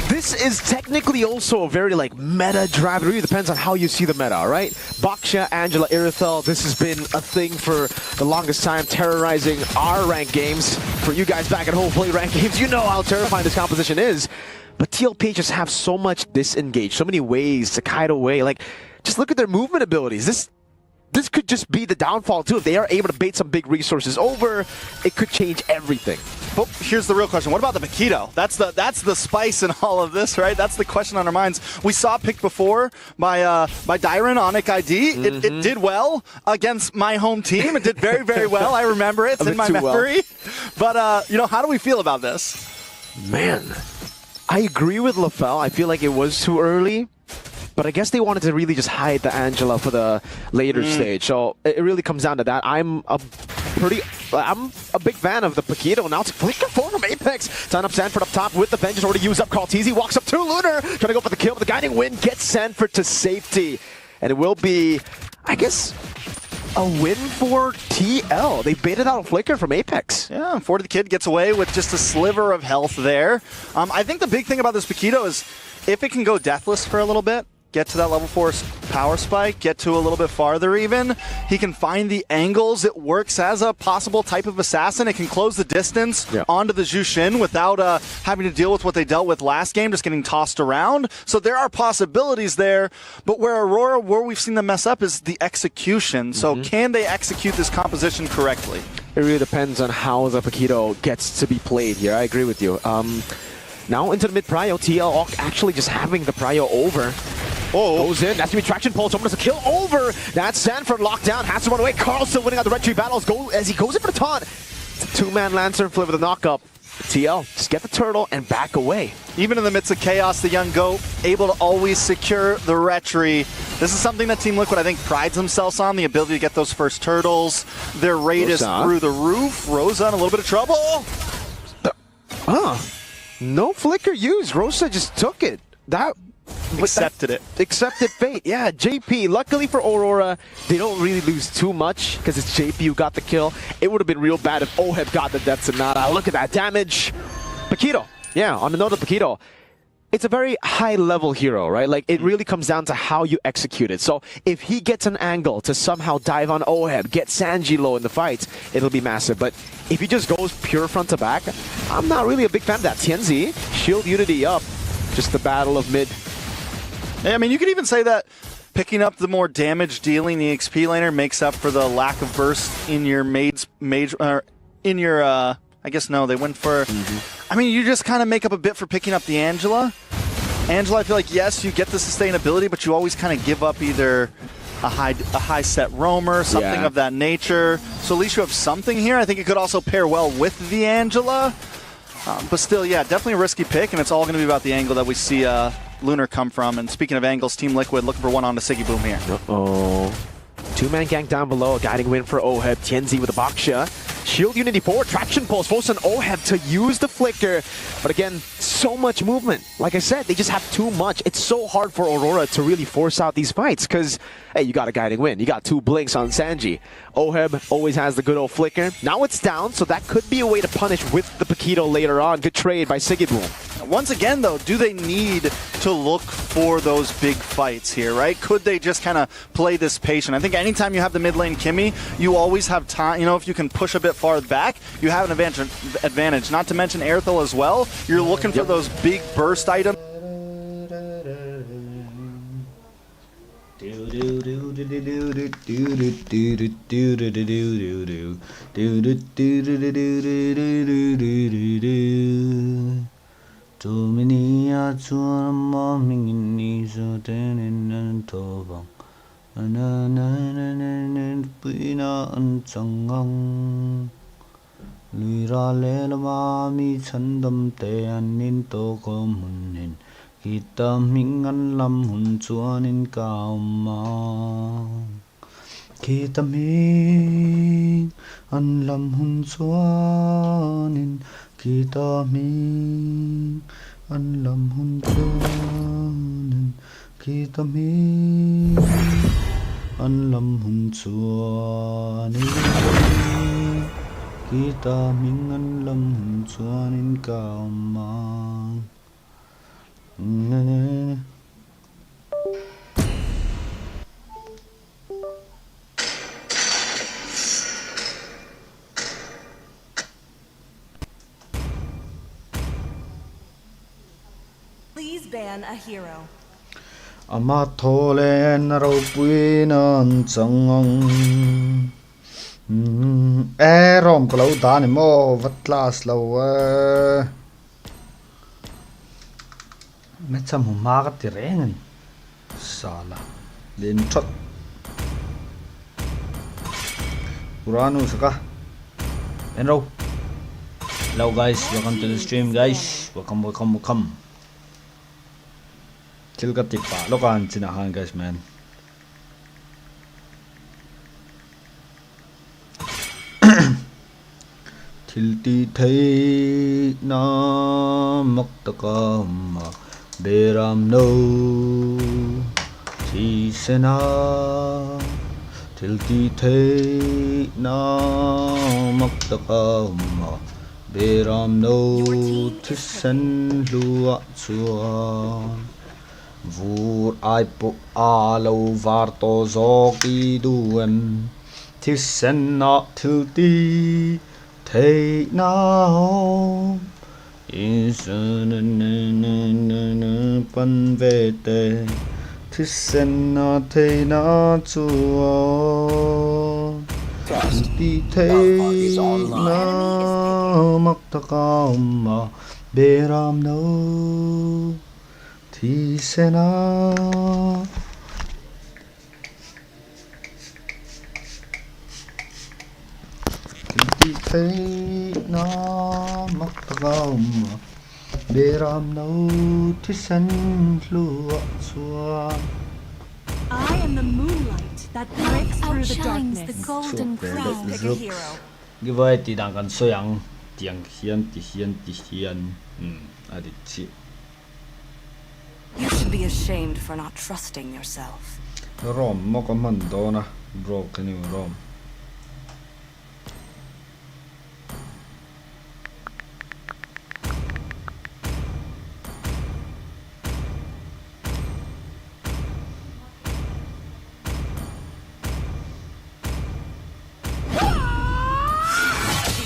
this is technically also a very meta draft. It really depends on how you see the meta, right? Baksha, Angela, Irithel, this has been a thing for the longest time, terrorizing our ranked games. For you guys back at home playing ranked games, you know how terrifying this composition is. But TLP just have so much disengage, so many ways to kite away. Just look at their movement abilities. This could just be the downfall too. If they are able to bait some big resources over, it could change everything. But here's the real question. What about the Paquito? That's the spice in all of this, right? That's the question on our minds. We saw it picked before by Dyron on iTECH ID. It did well against my home team. It did very, very well. I remember it. It's in my memory. Well. But, how do we feel about this? Man, I agree with LaFell. I feel like it was too early. But I guess they wanted to really just hide the Angela for the later stage. So it really comes down to that. I'm a big fan of the Paquito. Now it's Flicker 4 from Apex. Sign up Sanford up top with the Vengeance. Already used up Caltizi. Walks up to Lunar. Trying to go for the kill. But the Guiding Wind gets Sanford to safety. And it will be, I guess, a win for TL. They baited out a Flicker from Apex. Yeah, 40 the Kid gets away with just a sliver of health there. I think the big thing about this Paquito is if it can go deathless for a little bit, get to that level 4 power spike, get to a little bit farther even. He can find the angles. It works as a possible type of assassin. It can close the distance onto the Jushin without having to deal with what they dealt with last game, just getting tossed around. So there are possibilities there. But where we've seen them mess up is the execution. So can they execute this composition correctly? It really depends on how the Paquito gets to be played here. I agree with you. Now into the mid prio, TL actually just having the prio over. Goes in, that's to be traction pulse, someone does a kill over. That's Sanford locked down, has to run away. Carl still winning on the red tree battles as he goes in for the taunt. It's a 2-man Lancer flip with a knock-up. TL, just get the turtle and back away. Even in the midst of chaos, the young goat able to always secure the retry. This is something that Team Liquid, I think, prides themselves on, the ability to get those first turtles. Their rate is through the roof. Rosa in a little bit of trouble. No flicker used. Rosa just took it. Accepted it. Accepted fate. Yeah, JP. Luckily for Aurora, they don't really lose too much because it's JP who got the kill. It would have been real bad if Oheb got the death Sonata. Look at that damage. Paquito. Yeah, on the note of Paquito, it's a very high-level hero, right? It really comes down to how you execute it. So if he gets an angle to somehow dive on Oheb, get Sanji low in the fight, it'll be massive. But if he just goes pure front to back, I'm not really a big fan of that. Tianzi, Shield Unity up. Just the battle of mid. I mean, you could even say that picking up the more damage dealing EXP laner makes up for the lack of burst in your I guess no, they went for... I mean, you just kind of make up a bit for picking up the Angela. Angela, I feel like, yes, you get the sustainability, but you always kind of give up either a high set roamer, something of that nature. So at least you have something here. I think it could also pair well with the Angela. But still, yeah, definitely a risky pick, and it's all going to be about the angle that we see Lunar come from. And speaking of angles, Team Liquid looking for one on the Siggy Boom here. Uh-oh. Two-man gank down below, a guiding win for Oheb. Tianzi with the Baksha. Shield Unity forward, traction pulse, force on Oheb to use the flicker. But again, so much movement. Like I said, they just have too much. It's so hard for Aurora to really force out these fights because, hey, you got a guiding win. You got 2 blinks on Sanji. Oheb always has the good old flicker. Now it's down, so that could be a way to punish with the Paquito later on. Good trade by Sigiboom. Once again, though, do they need to look for those big fights here, right? Could they just kind of play this patient? I think anytime you have the mid lane Kimmy, you always have time. You know, if you can push a bit far back, you have an advantage. Not to mention Airthel as well. You're looking for those big burst items. Lira lelama mi chandam te anin to komunin kita mingan lam hun chuanin kauma kita ming an lam hun chuanin kita ming an lam hun chuanin kita ming an lam hun chuanin kita mingan lam hun chuanin kauma. Please ban a hero. Ama thole naro puinan changong. Rom kalau dah ni mo vatlas lau macam humagat tirengan salah lentot Uranu saka enro hello guys, welcome to the stream guys, welcome kilka tipa lokan sinahan guys man. Tilti thay na maktakam beram no thi sena tilti thay na maktakam beram no thisen lua chuan vur ai pu alo varto zoki duan thisen na tilti Thay nào Isun pan về tê Thích sen na thay na chua Đi thay na Mặc ta kam ma Bê ram nâu Thì sen na Thấy nó mắc gom beram nâu thi sen lua xua. I am the moonlight that breaks through the darkness. The golden crown. Pick a hero. Như vậy thì đang cần soyang tiếng hiền. Adi chi. You should be ashamed for not trusting yourself. Rom mo kan man do na broken you rom.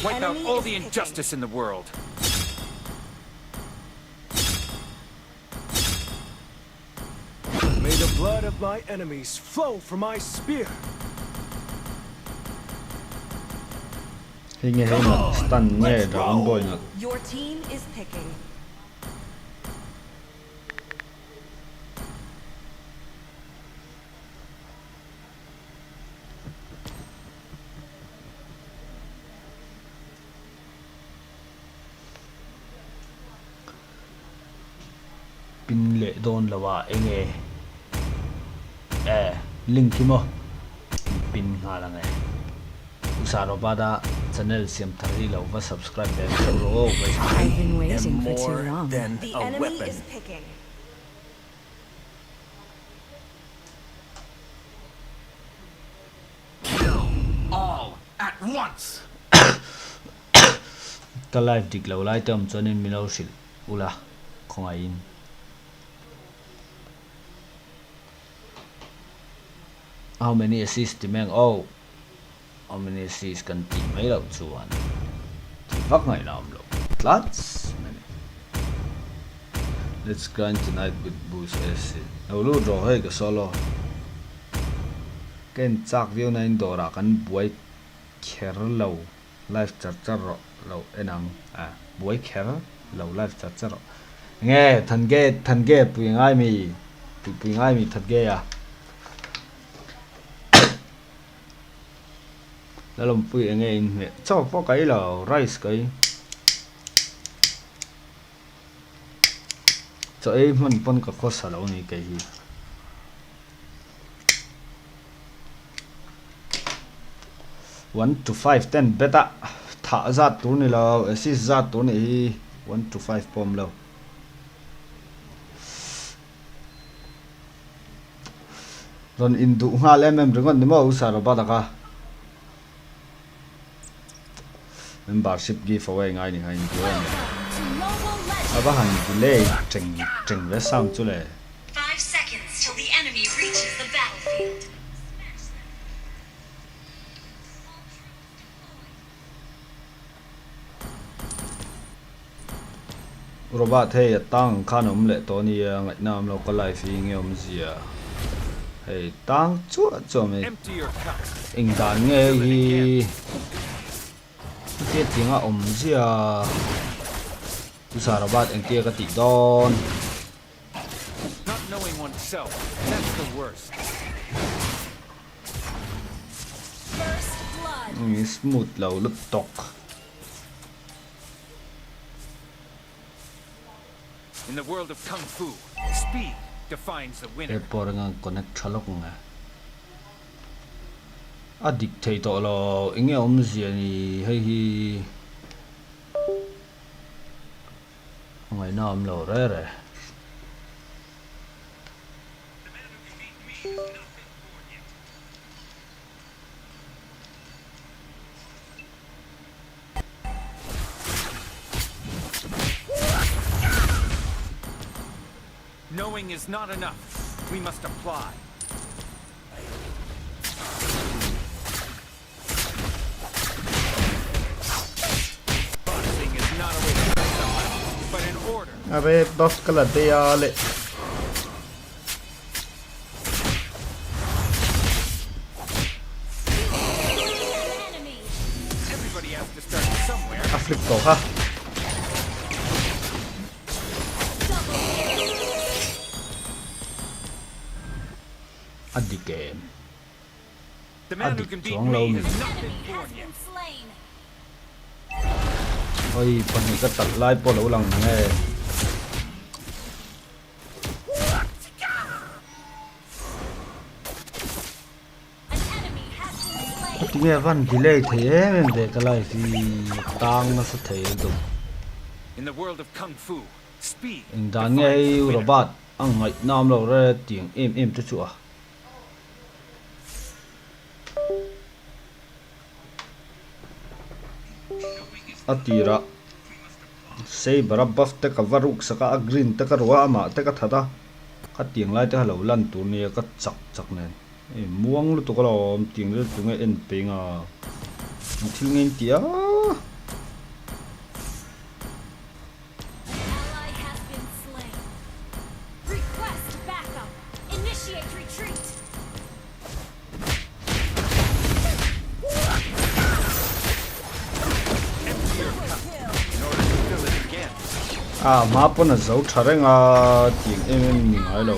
Wipe out all the injustice in the world. May the blood of my enemies flow from my spear. Hình như là stun nghe rõ boy nè. Your team is picking. pin le don lawa enge link mo pin nga lang usaro bada channel siam thari lo va subscribe be ro I've been waiting for too long. The enemy is picking. All at once. ka live dik lo lai tam chonin milo sil ula khonga in how many assists timeng how many assists kan team mai lo chuan vak ngai nam lo lots many. Let's grind tonight with boost acid lo draw hey ka solo ken chak view na in dora kan buai kher lo live char lo enang buai kher lo live char nghe than ge pui ngai mi thật ge à là lòng pui nghe in cho có cái là rice cái cho ấy mình phân cả khó xả lâu này cái gì 1 to 5 10 beta thả ra tủ này là assist ra tủ này 1 to 5 pom lâu rồi in dụ nga em đừng có nếm ấu xả rồi bắt cả membership giveaway ngay này hay nhiều anh bắt hàng delay chỉnh với sao chú lệ 5 seconds till the enemy reaches the battlefield. robot hey tang khanom le to ni ngai nam lo ka life nge zia hey tang chu me ing dan nge hi ke tinga zia tu sa robot eng tia ka ti don Not knowing oneself, that's the worst. smooth lo lut tok In the world of kung fu, speed defines the winner. por ngang connect thalok nga a dictator lo inge zia ni hei hi ngai nam lo re Knowing is not enough. We must apply. Boxing is not a way to hurt someone, but an order. abe buff kala de ya le Everybody has to start somewhere. flip to ha addi game The man who can beat chuang lâu me này has not been born yet. ôi phần này cái tật lai po lâu lòng nghe nghe văn delay thế mình để cái này thì tăng nó sẽ thấy được In the world of kung fu, speed anh đang nghe robot anh ngại nam lâu ra tiếng em cho chua atira sei bara buff te ka varuk saka green te ka ruwa ama te ka thada ka tiang lai te halo lan tu ni ka chak nen e muang lu to ka lom tiang lu tu nge en pe nga thil ngin tia mapo na zau thare nga tiang em ni ngai lo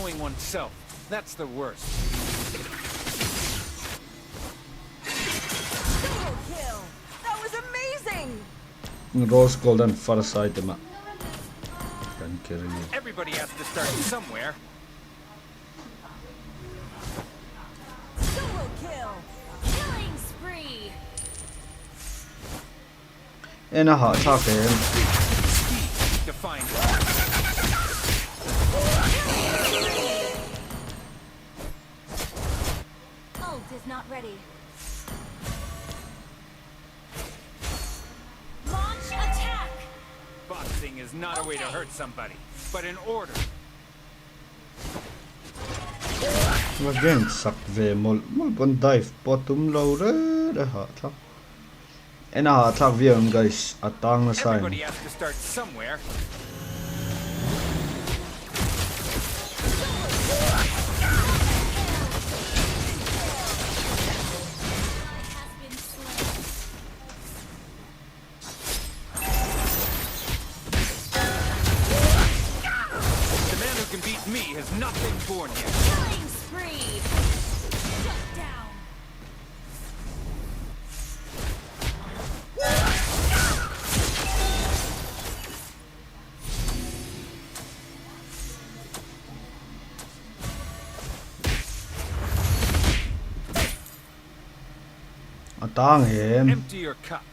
knowing oneself. That's the worst. Double kill! That was amazing! Rose Gold and Farsight ma. Kan carry. Everybody has to start somewhere. Double kill! Killing spree. And a hot top him. Defined. Ult is not ready. Launch attack. Boxing is not a way to hurt somebody, but in order. Again, suck về một con dive bottom low re hot top. And a hot top VM guys atang na sign. Everybody has to start somewhere. The man who can beat me has not been born yet. Killing spree. Shut down. Atang him. Empty your cup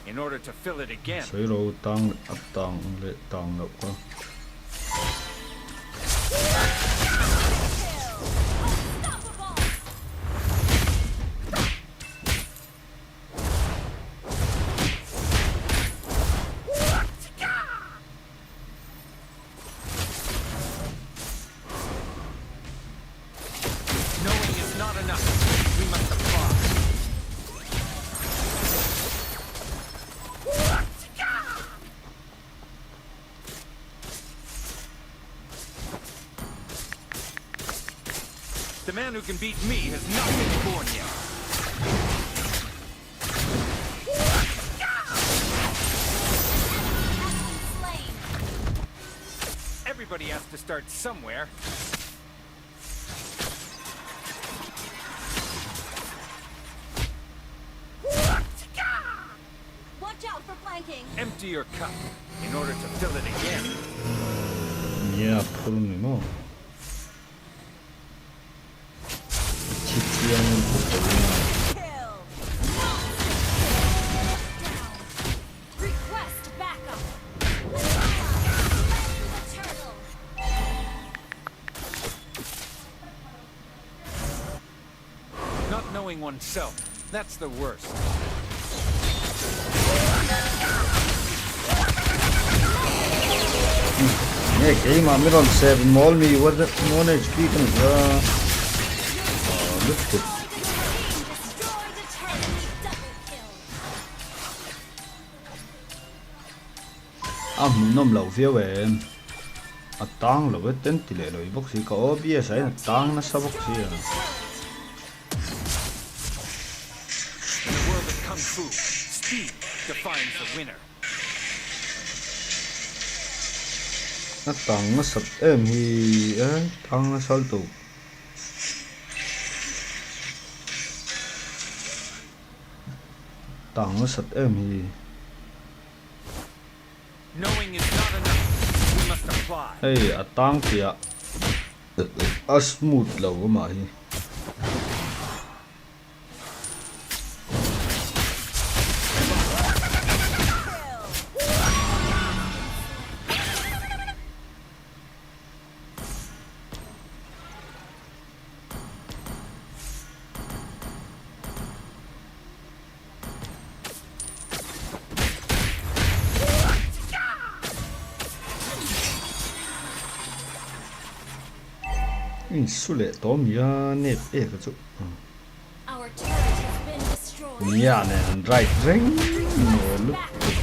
in order to fill it again. Zero tang atang le tang lo ko. Knowing is not enough. We must apply. The man who can beat me has not been born yet. Everybody has to start somewhere. Watch out for flanking. Empty your cup in order to fill it again. Yeah, pull me more. Request backup. Not knowing oneself, that's the worst. Yeah, game I'm on 7 mall me what the one HP can look it. Nom lâu phía về tang lo với tên tỷ lệ rồi bốc xí có OBS ấy tang nó sao bốc xí à. In a world of kung fu, speed defines the winner. Nó tang nó sập em thì tang nó sao tụ. Tang nó sập em thì Knowing is not enough. We must apply. hey tang kia smooth lâu mà hi. Sule to mia net e ka chu. Our turret has been destroyed. Mia ne right ring no look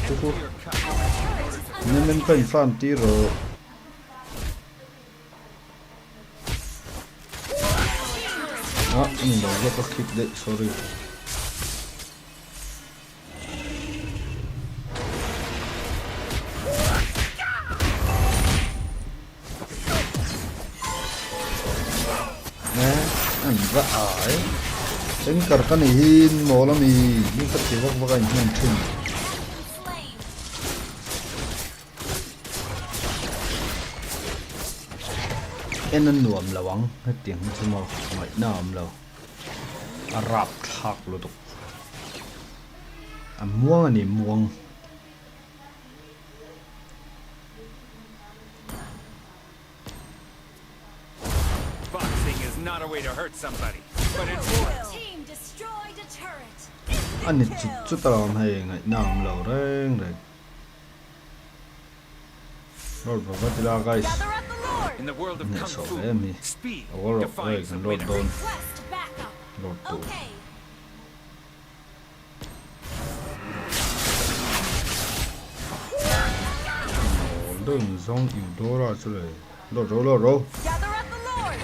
to. Ne men kan fan tiro. No lo ko keep the sorry. ra ai tanker kan hin molami ni ka tiwak ba kan hin thun enan nuam lawang tiang chumo ngai nam lo arap thak lo tuk amuang ani muang Boxing is not a way to hurt somebody, but it's war. Team destroyed a turret. ani chu taram hai ngai nam lo reng reng lord babatila guys In the world of ne kung so fu, emi speed or defines the lord winner. don lord to Don't zong you dora chule lo ro Gather at the Lord.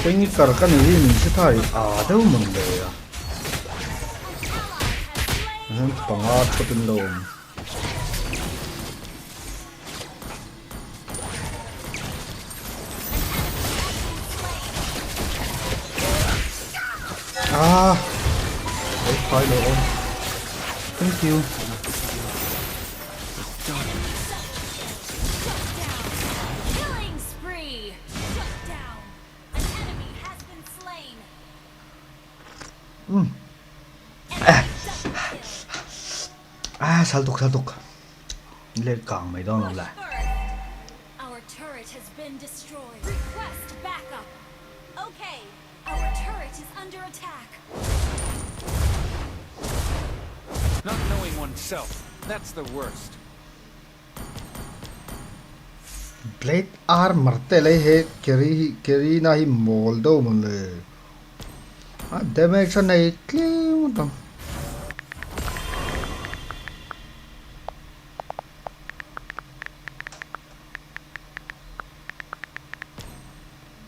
Pengi karkan ini min se thai đâu mang le ya han panga thotin lom phải lo thank you Killing spree. Shut down. An enemy has been slain. saltuk lên càng mày đó làm lại Our turret has been destroyed. Request backup. Okay. Our turret is under attack. Not knowing oneself, that's the worst. blade armor te le he carry na hi mol do mon le damage này clean tông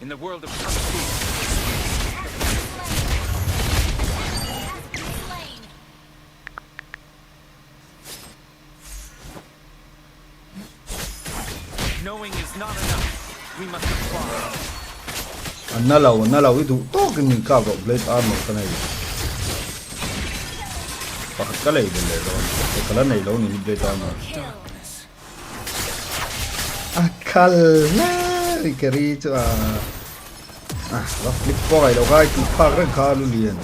In the world of kung fu, knowing is not enough. We must apply. na lâu itu to cái mình cao vào blade armor cái này và cái này rồi cái này lâu này blade armor akal na carry cho nó flip coi đâu cái tụ phá cái khá luôn liền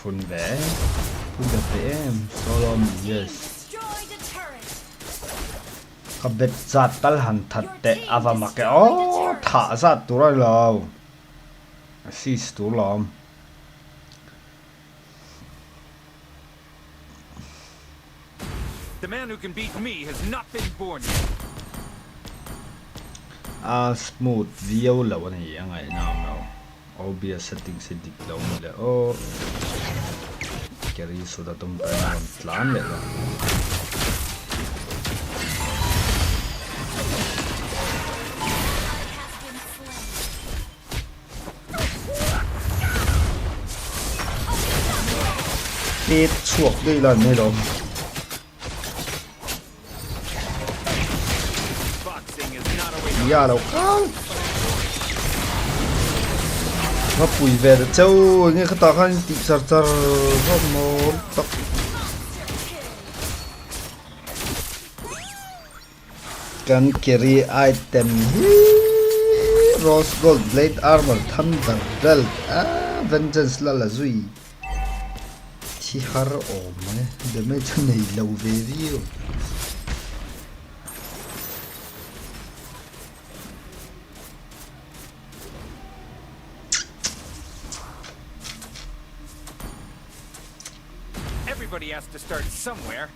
phun bé em solo yes ka bet zat tal han that te ava ma ke o tha zat tu rai lo assist tu lom The man who can beat me has not been born yet. Smooth view lo này angai nam lo obvious setting se dik lo le o carry so da tum pan plan le lo Tết chuộc đây là nơi đó ya đâu không nó bùi về được châu nghe cái tao khăn tị sờ sờ nó một tóc can carry item rose gold blade armor thunder belt vengeance là duy chỉ har ôm này để mấy chân này lâu về đi Everybody has to start somewhere.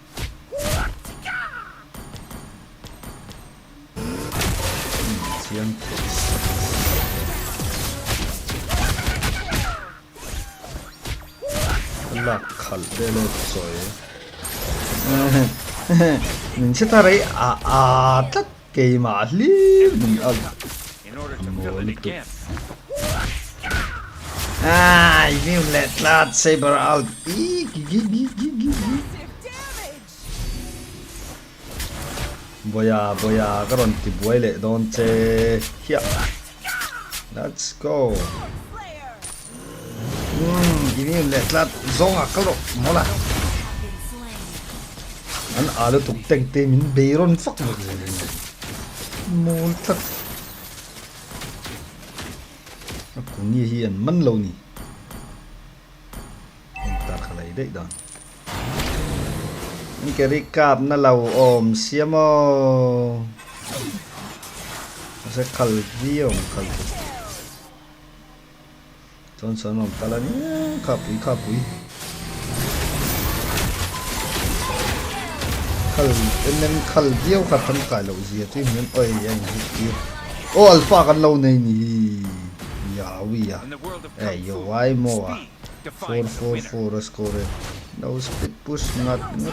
lạc khẩn đây là rồi mình sẽ ta đấy tất kỳ mà li mình In order to fill it again. Ini let saber out. Boya, karon ti buhay le don che. Here. Let's go. Ini let zonga kalo mola. An alo tuk teng te min beiron fuck mol tak. Aku ni hian man lo ni. Tar khalai dei don. Ni ke recap na lau om siamo. Ase khal viom khal. Johnson om talani kapui. Khal enen khal viom khatam ka lo zia ti men oi yang hi. Oh alpha kan lo nei ni. Ya. Yo why more? 4 score. No speed push not me.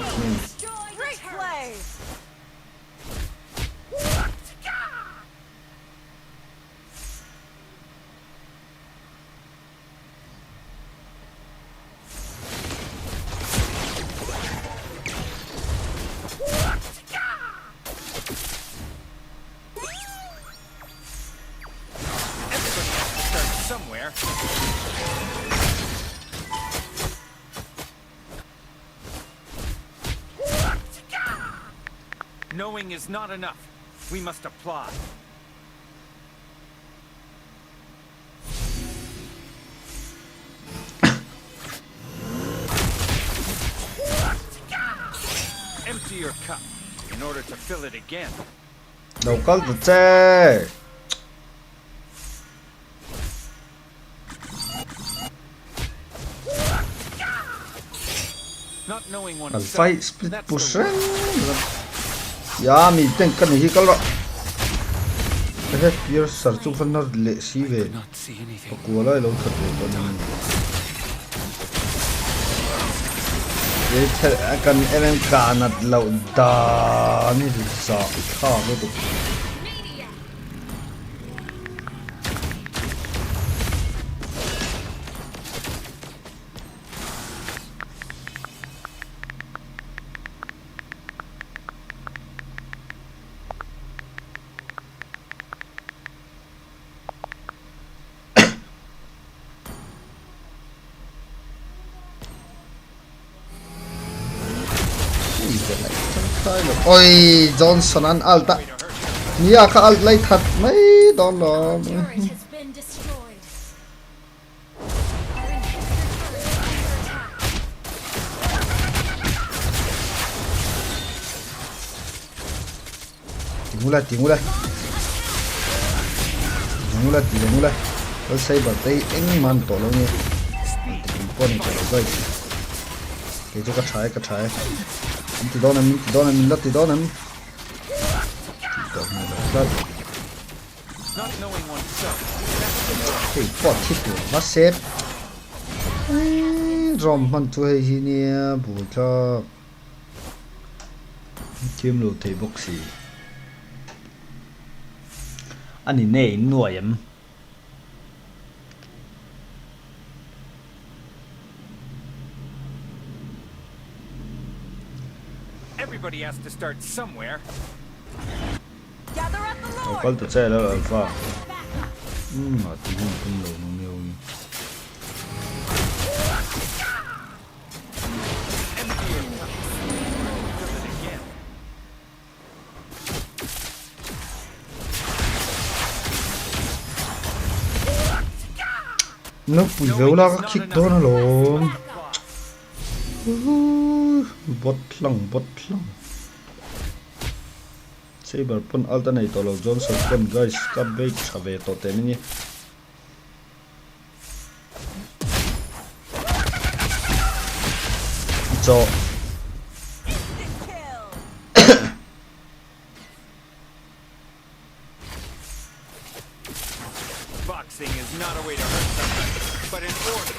Somewhere. Knowing is not enough. We must apply. Empty your cup in order to fill it again. Đâu có được che. Fight split push. Ya mi ten kan hi kal. Pure sarchu fannar le si ve. Ko la lo khat ko ni. Ye kan enen kanat lo da ni sa kha lo to. Oi Johnson an alta Nia ka alt lai that mai don lo Tingula tôi xây bật tay anh man tổ lâu nhé con này tổ lâu cái chỗ cái trái thì đó là mình lật thì đó là mình thì bỏ thịt của nó xếp ròm mình chơi gì nè bù cho kiếm lô thầy bốc xì anh này nuôi em Everybody has to start somewhere. Có tự xe đó alpha. Mà thì không lộn nó nhiều. Nó bùi véo là các kick đó nó lộn. Bot lang Saber pun alternate lo Johnson pun guys ka bait chave to temini so Boxing is not a way to hurt someone, but in order.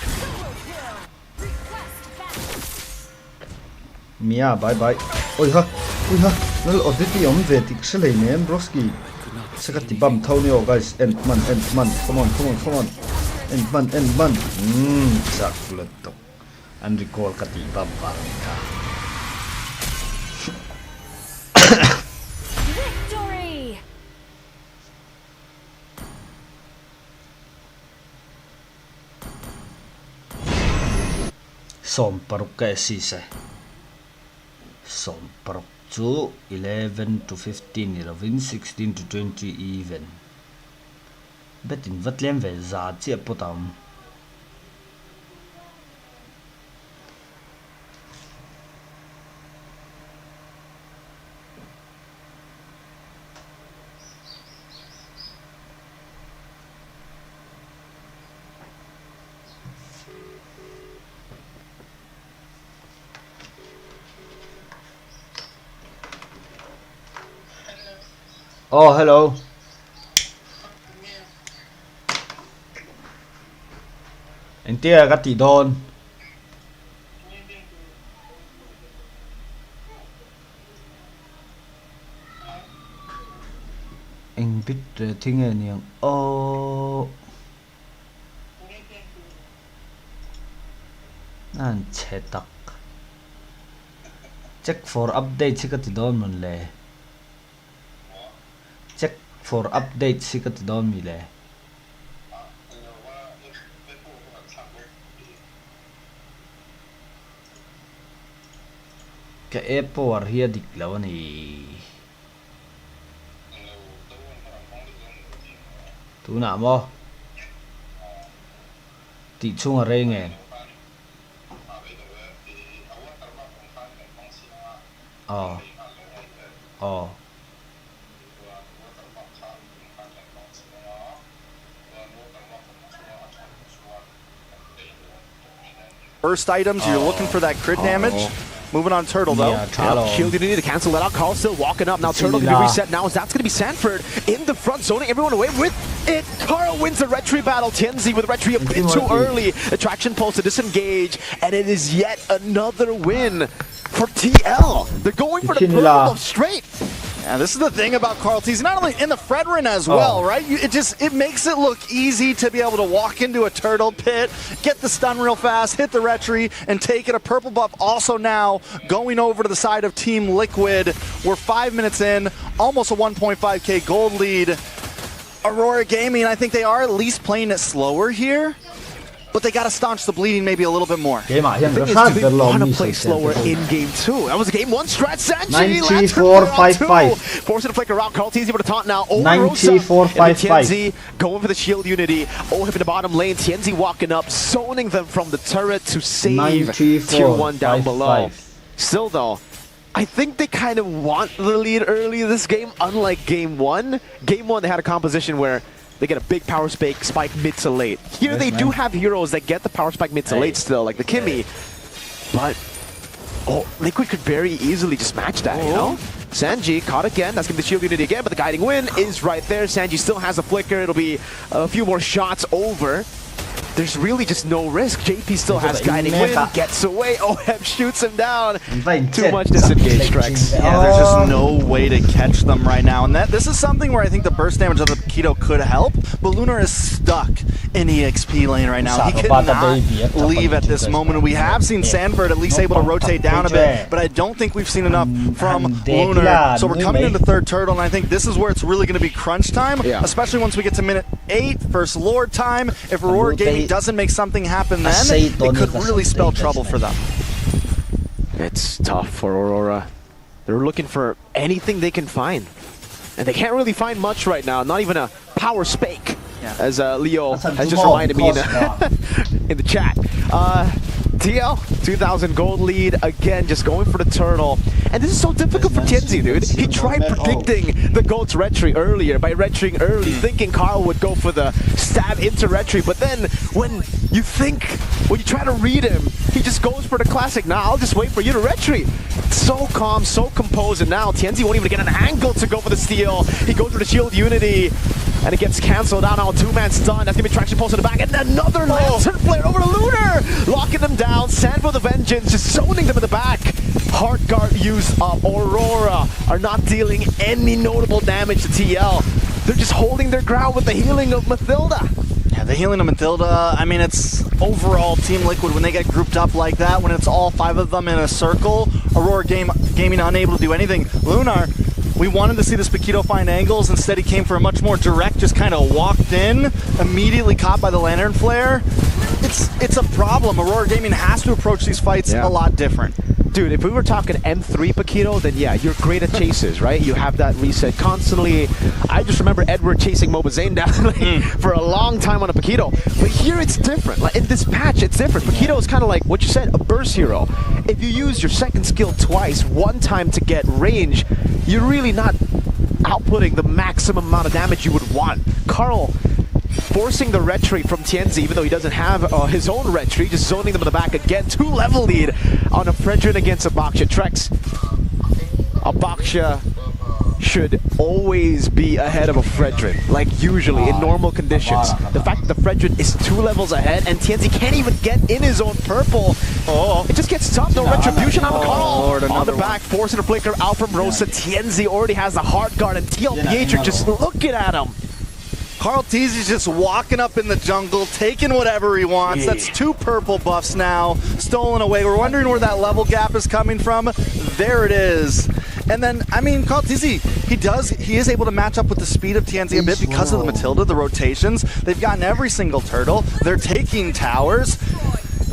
Mia bye oi ha nó là oditi om về thì sẽ lấy ném broski sẽ cắt tibam thâu neo guys end man come on En ban. Sakuletok. And recall kati babang ka. Victory! Somparuk ka sise. Somparuk to 11 to 15 11 16 to 20 even. Betin vatlem ve za che potam. Oh, hello. Anh tia gắt tỷ đôn. Anh biết thi nghề niềng. Oh. Anh chết tắc. Check for update si gắt tỷ đôn mình lệ. Check for update si gắt tỷ đôn mình lệ. Cái Apple ở here địch lâu này. Tú nào mò. Tỷ chung ở đây nghe. Burst items, you're looking for that crit damage. Moving on Turtle though. Yeah, Shield Unity to cancel that out. Carl still walking up. Now Turtle can be reset now. That's going to be Sanford in the front, zoning everyone away with it. Carl wins the Retry battle. Tienzi with Retry a bit too early. Attraction pulse to disengage. And it is yet another win for TL. They're going for the purple straight. Yeah, this is the thing about Carl T. He's not only in the Fredrin as well, right? It makes it look easy to be able to walk into a turtle pit, get the stun real fast, hit the retry, and take it. A purple buff also now going over to the side of Team Liquid. We're 5 minutes in, almost a 1.5k gold lead. Aurora Gaming, I think they are at least playing it slower here. But they got to staunch the bleeding maybe a little bit more. The thing is, do they want to play slower in game 2? That was game 1 stretch. Sanji, 94-5-5. Forcing to flick around. Carl T's able to taunt now. 94-5-5. Tienzi going for the shield unity. Ohip in the bottom lane. Tienzi walking up, zoning them from the turret to save Tier 1 down below. Still though, I think they kind of want the lead early this game, unlike game 1. Game 1, they had a composition where they get a big power spike mid to late. Here they do have heroes that get the power spike mid to late still, like the Kimmy. But, Liquid could very easily just match that, you know? Sanji caught again. That's going to be the shield unity again, but the guiding win is right there. Sanji still has a flicker. It'll be a few more shots over. There's really just no risk. JP still has guiding win, gets away. OM shoots him down. Too much disengage strikes. Yeah, there's just no way to catch them right now. And this is something where I think the burst damage of the Keto could help, but Lunar is stuck in EXP lane right now. He cannot leave at this moment. We have seen Sanford at least able to rotate down a bit, but I don't think we've seen enough from Lunar. So we're coming into third turtle, and I think this is where it's really going to be crunch time, especially once we get to minute 8, first Lord time. If Aurora Gaming doesn't make something happen then, it could really spell trouble for them. It's tough for Aurora. They're looking for anything they can find. And they can't really find much right now, not even a power spike, as Leo has just reminded me in the chat. TL, 2,000 gold lead, again, just going for the turtle. And this is so difficult for Tienzi, dude. He tried predicting the Goat's retry earlier by retrying early, thinking Carl would go for the stab into retry. But then when you try to read him, he just goes for the classic, nah, I'll just wait for you to retry. So calm, so composed, and now Tienzi won't even get an angle to go for the steal. He goes for the shield unity, and it gets cancelled out now. 2-man stun. That's going to be traction pulse in the back, and another Lantern Flare over to Lunar, locking them down. Sanford the Vengeance just zoning them in the back. Heart Guard use up. Aurora are not dealing any notable damage to TL. They're just holding their ground with the healing of Mathilda. Yeah, the healing of Matilda, I mean, it's overall Team Liquid when they get grouped up like that, when it's all 5 of them in a circle, Aurora Gaming unable to do anything. Lunar, we wanted to see this Paquito find angles. Instead, he came for a much more direct, just kind of walked in, immediately caught by the Lantern Flare. It's a problem. Aurora Gaming has to approach these fights a lot different. Dude, if we were talking M3 Paquito, then yeah, you're great at chases, right? You have that reset constantly. I just remember Edward chasing Mobazane down for a long time on a Paquito. But here it's different. Like in this patch, it's different. Paquito is kind of like what you said, a burst hero. If you use your second skill twice, one time to get range, you're really not outputting the maximum amount of damage you would want. Carl forcing the retreat from Tienzi, even though he doesn't have his own retreat, just zoning them in the back again. 2-level lead on a Fredrin against Abaksha. Trex. Abaksha should always be ahead of a Fredrin, like usually in normal conditions. The fact that the Fredrin is 2 levels ahead and Tienzi can't even get in his own purple, it just gets tough. No retribution on Carl. On the back, forcing a flicker out from Rosa. Tienzi already has the hard guard and TLPH are just looking at him. Carl Teasy's just walking up in the jungle, taking whatever he wants. That's 2 purple buffs now, stolen away. We're wondering where that level gap is coming from. There it is. And then, I mean, Carl Teasy, he is able to match up with the speed of Tienzi a bit because of the Matilda, the rotations. They've gotten every single turtle. They're taking towers.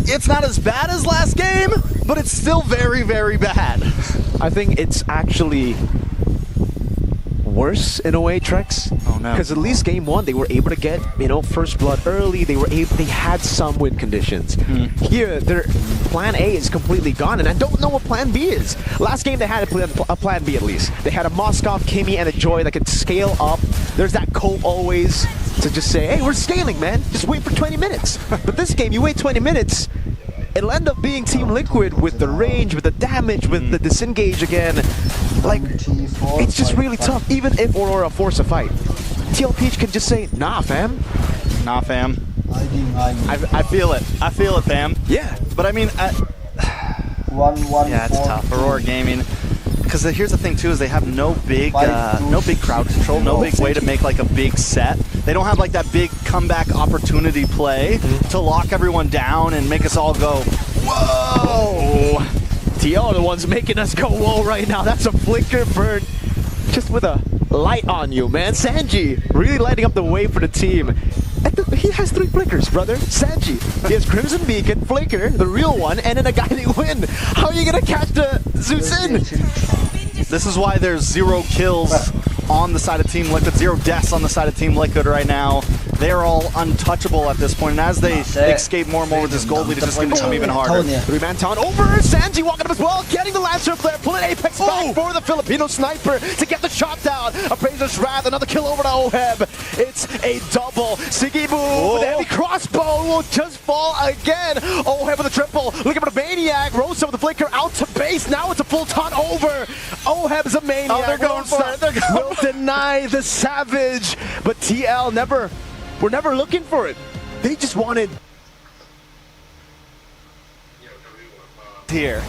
It's not as bad as last game, but it's still very, very bad. I think it's actually worse in a way, Trex. Oh no. Because at least game 1 they were able to get, first blood early. They had some win conditions. Here, their plan A is completely gone, and I don't know what plan B is. Last game they had a plan B at least. They had a Moskov, Kimmy, and a Joy that could scale up. There's that cope always to just say, hey, we're scaling, man. Just wait for 20 minutes. But this game, you wait 20 minutes, it'll end up being Team Liquid with the range, with the damage, with the disengage again. Like, it's just really tough. Even if Aurora force a fight, TLPH can just say, nah, fam. Nah, fam. I feel it. I feel it, fam. Yeah. But I mean, yeah, it's tough. Aurora Gaming. Because here's the thing too, is they have no big crowd control, no big way to make like a big set. They don't have like that big comeback opportunity play to lock everyone down and make us all go, whoa! TL are the ones making us go whoa right now. That's a flicker burn just with a light on you, man. Sanji really lighting up the way for the team. He has 3 flickers, brother. Sanji. He has Crimson Beacon, Flicker, the real one, and then a guiding wind. How are you going to catch the Zeus in? This is why there's 0 kills on the side of Team Liquid, 0 deaths on the side of Team Liquid right now. They're all untouchable at this point, and as they escape more and more with this gold lead, it's just going to become even harder. 3-man town over. Sanji walking up as well, getting the Lancer Flare, pulling Apex back for the Filipino sniper to get the shot down. Appraiser's Wrath, another kill over to Oheb. It's a double. Sigibu, the heavy crossbow will just fall again. Oheb with a triple, looking for the Maniac. Rosa with the flicker out to base. Now it's a full taunt over. Oheb's a Maniac. Oh, they're going for it. Will deny the Savage, but TL we're never looking for it. They just wanted here.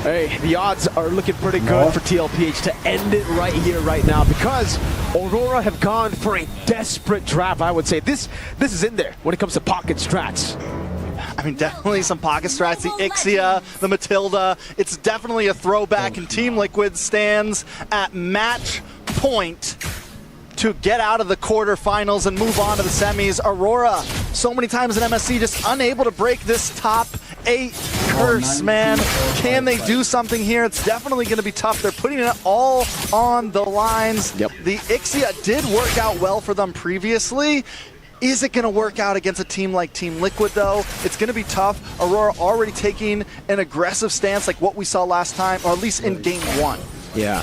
Hey, the odds are looking pretty good for TLPH to end it right here, right now, because Aurora have gone for a desperate draft, I would say. This is in there when it comes to pocket strats. I mean, definitely some pocket strats. The Ixia, the Matilda. It's definitely a throwback, and Team Liquid stands at match point to get out of the quarterfinals and move on to the semis. Aurora, so many times in MSC, just unable to break this top 8 curse, man. Can they do something here? It's definitely going to be tough. They're putting it all on the lines. Yep. The Ixia did work out well for them previously. Is it going to work out against a team like Team Liquid, though? It's going to be tough. Aurora already taking an aggressive stance like what we saw last time, or at least in Game 1. Yeah.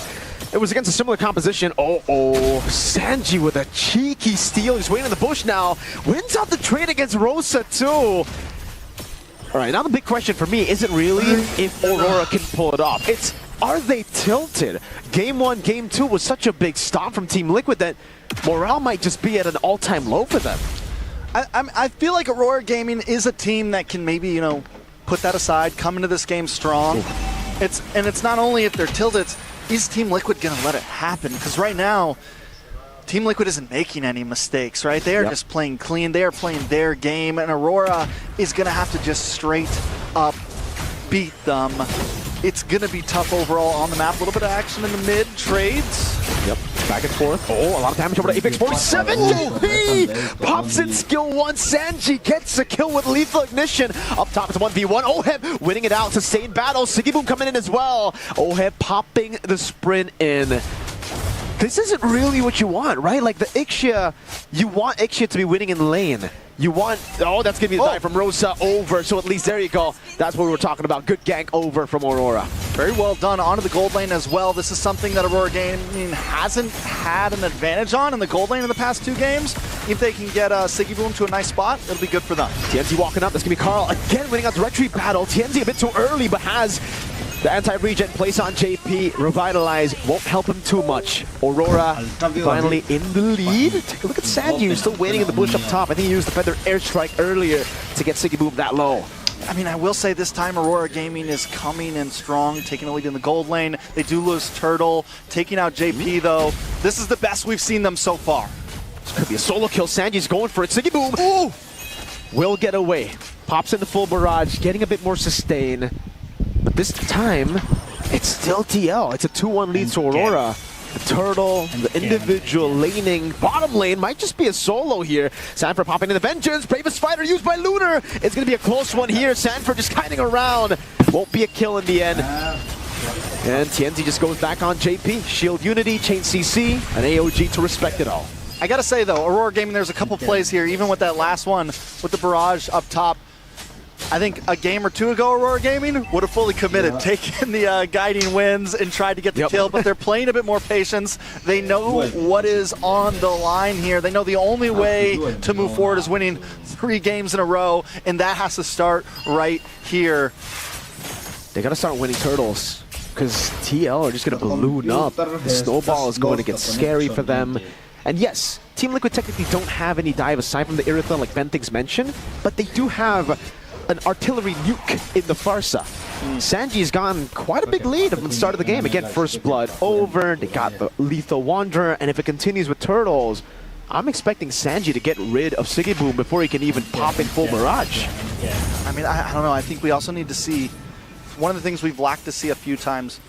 It was against a similar composition. Sanji with a cheeky steal. He's waiting in the bush now. Wins out the trade against Rosa, too. All right, now the big question for me isn't really if Aurora can pull it off. It's, are they tilted? Game 1, Game 2 was such a big stop from Team Liquid that morale might just be at an all-time low for them. I feel like Aurora Gaming is a team that can maybe, put that aside, come into this game strong. It's not only if they're tilted, is Team Liquid going to let it happen? Because right now, Team Liquid isn't making any mistakes, right? They are just playing clean. They are playing their game, and Aurora is going to have to just straight up beat them. It's going to be tough overall on the map. A little bit of action in the mid trades. Yep, back and forth. Oh, a lot of damage over to Apex 47. JP pops in skill 1. Sanji gets a kill with lethal ignition. Up top, it's 1v1. Oheb winning it out. Sustained battle. Sigiboom coming in as well. Oheb popping the sprint in. This isn't really what you want, right? Like the Ixia, you want Ixia to be winning in lane. You want, oh, that's gonna be the dive from Rosa over. So at least there you go. That's what we were talking about. Good gank over from Aurora. Very well done onto the gold lane as well. This is something that Aurora Gaming hasn't had an advantage on in the gold lane in the past 2 games. If they can get Sigiboom to a nice spot, it'll be good for them. TNZ walking up. That's gonna be Carl again winning out the retreat battle. TNZ a bit too early, but has the anti-regen place on JP. Revitalize won't help him too much. Aurora finally in the lead. Take a look at Sanyu still waiting in the bush up top. I think he used the Feather Airstrike earlier to get Sigiboom that low. I mean, I will say this time Aurora Gaming is coming in strong, taking the lead in the gold lane. They do lose Turtle, taking out JP though. This is the best we've seen them so far. This could be a solo kill. Sanji's going for it. Sigiboom will get away. Pops in the full barrage, getting a bit more sustain. But this time, it's still TL. It's a 2-1 lead to Aurora. The Turtle, the individual laning, bottom lane might just be a solo here. Sanford popping in the Vengeance. Bravest Fighter used by Lunar. It's going to be a close one here. Sanford just kiting around. Won't be a kill in the end. And TNZ just goes back on JP. Shield Unity, Chain CC, and AOG to respect it all. I got to say, though, Aurora Gaming, there's a couple plays here, even with that last one with the barrage up top. I think a game or 2 ago, Aurora Gaming would have fully committed, taken the guiding wins and tried to get the kill, but they're playing a bit more patience. They know what is on the line here. They know the only way to move forward is winning 3 games in a row, and that has to start right here. They got to start winning Turtles, because TL are just going to balloon up. The snowball is going to get scary for them. And yes, Team Liquid technically don't have any dive aside from the Iritha, like Bentix mentioned, but they do have an artillery nuke in the Farsa. Sanji's gone quite a big lead from the start of the game. Again, first blood over, they got the lethal Wanderer, and if it continues with Turtles, I'm expecting Sanji to get rid of Sigiboom before he can even pop in full barrage. I mean, I don't know, I think we also need to see, one of the things we've lacked to see a few times,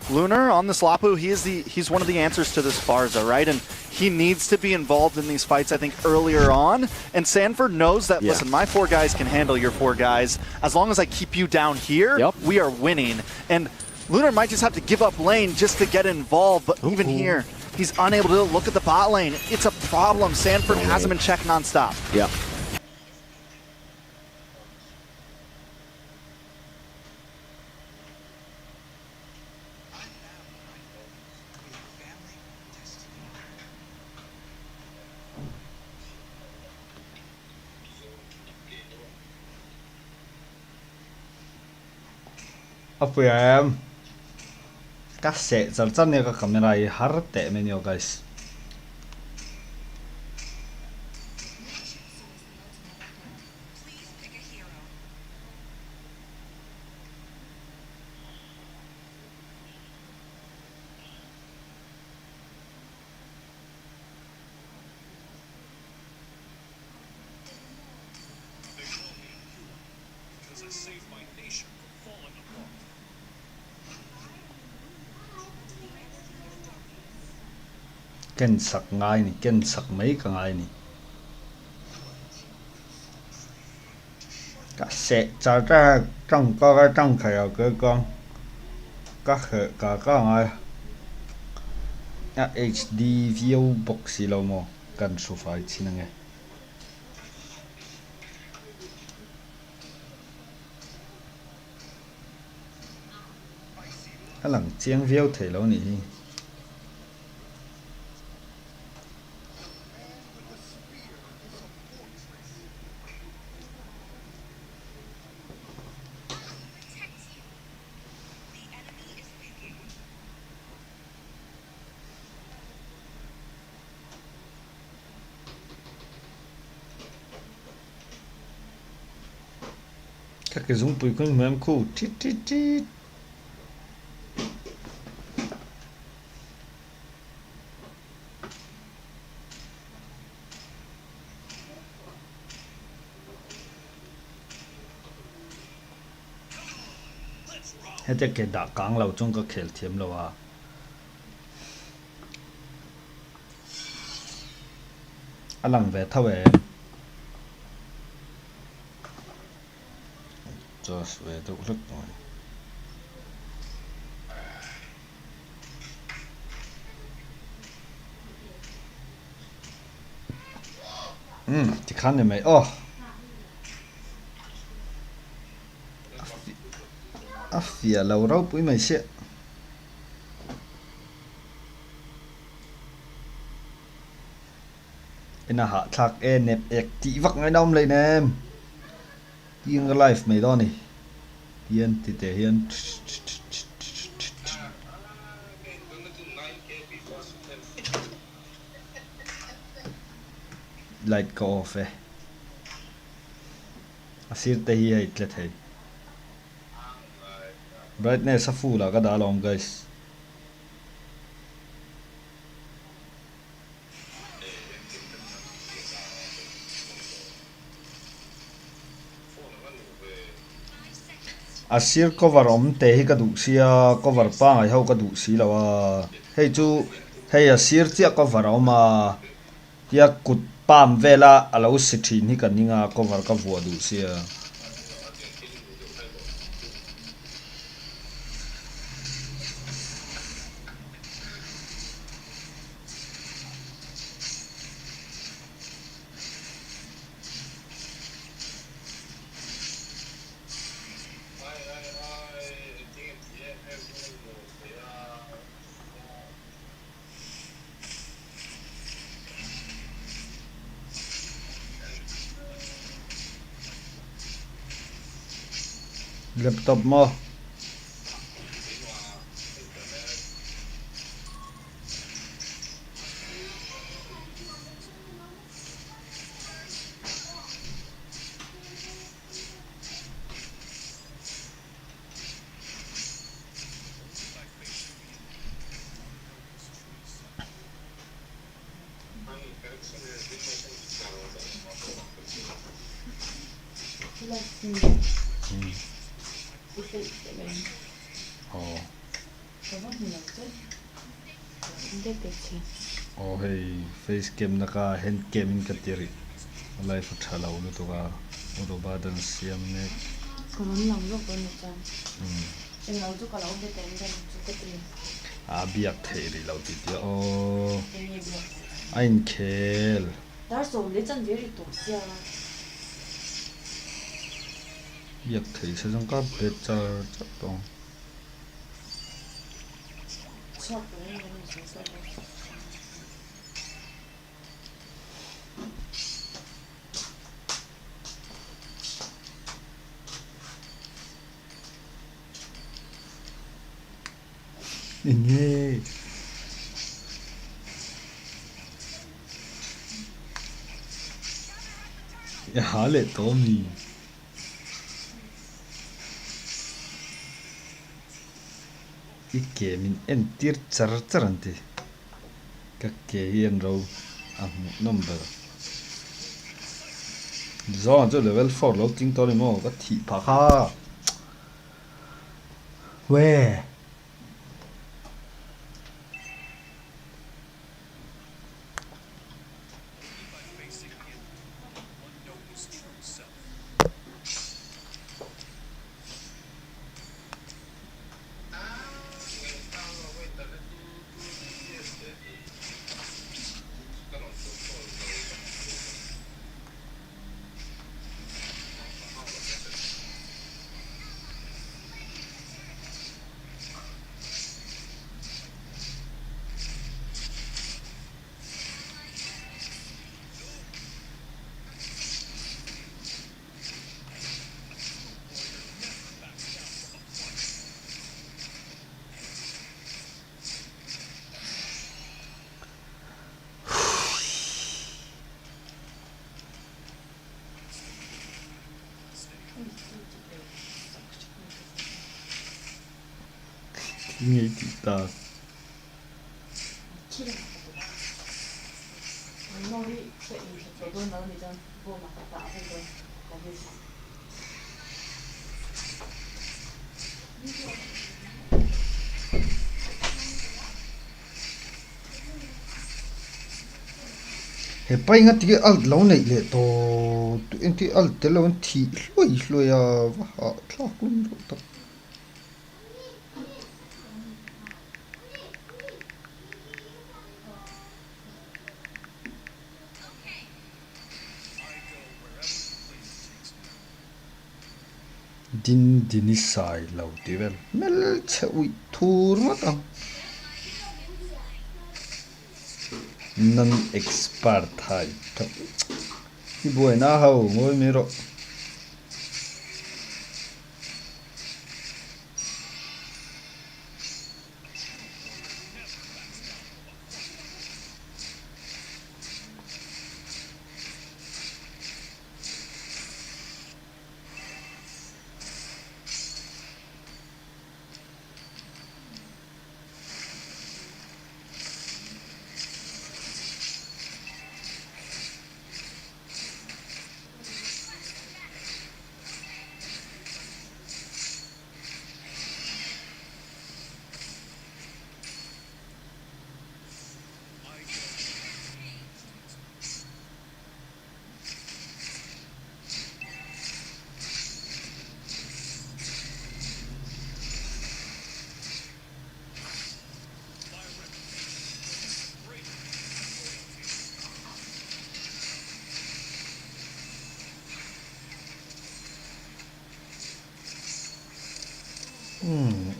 Lunar on this Lapu, he's one of the answers to this Farza, right? And he needs to be involved in these fights, I think, earlier on. And Sanford knows that, listen, my 4 guys can handle your 4 guys. As long as I keep you down here, we are winning. And Lunar might just have to give up lane just to get involved, but even here, he's unable to look at the bot lane. It's a problem. Sanford has him in check nonstop. Yeah. Apa ya? Kasih, sarcan ya ke kamera ini harta menyo guys. Ken sak ngai ni, ken sak mấy ka ngai ni. Cả sẽ trả ra trong cái trong khởi cái con các hệ cả ngai. HD view box lo mo kan su fai chi na nge. Cái lần chiang view thể lo ni. Các cái dung bùi con mềm khu tít tít tít. hết cái đã căng lâu trong cái khel thiếm lâu à anh làm về thao về cho về tôi rất rồi chỉ khăn này mày phía lâu rau bụi mày sẽ ina hạ thạc nẹp ek tí vắc ngay đông lên em yên cái life mày đó này yên thì thể hiện light go off asir te hi hai tle thei brightness a full la ka da lom guys asir cover om te hi ka du sia cover pa ngai ho ka du si lawa hei chu hei asir chia cover oma ya kut pam vela alo sithin hi kan ninga cover ka vua du sia laptop mo oh hey face cam naka hand cam in katiri live thala ulu to ka odo badan siam ne còn lòng lúc đó nữa chăng em lâu chút còn lâu để tên đây chút cái tiền biak thei ri lo ti ti o ein khel dar so le chan very to sia biak thei sa jang ka better chatong chọc cái này nó sẽ nghe ya le to mi ikke min entir charante ka ke yen ro number zo zo level 4 lo ting to ni mo ka thi pha kha we nghe kita nó đi chạy chỗ tôi nó thì chân vô mà tạo thành rồi có việc he pai nga ti alt lo nei le to tu enti alt te lo thi hloi a va ha thlak lum ro ta din dini sai lo ti vel mel chui thur ma ta nan expert thai ta ki boi na hau ngoi mi ro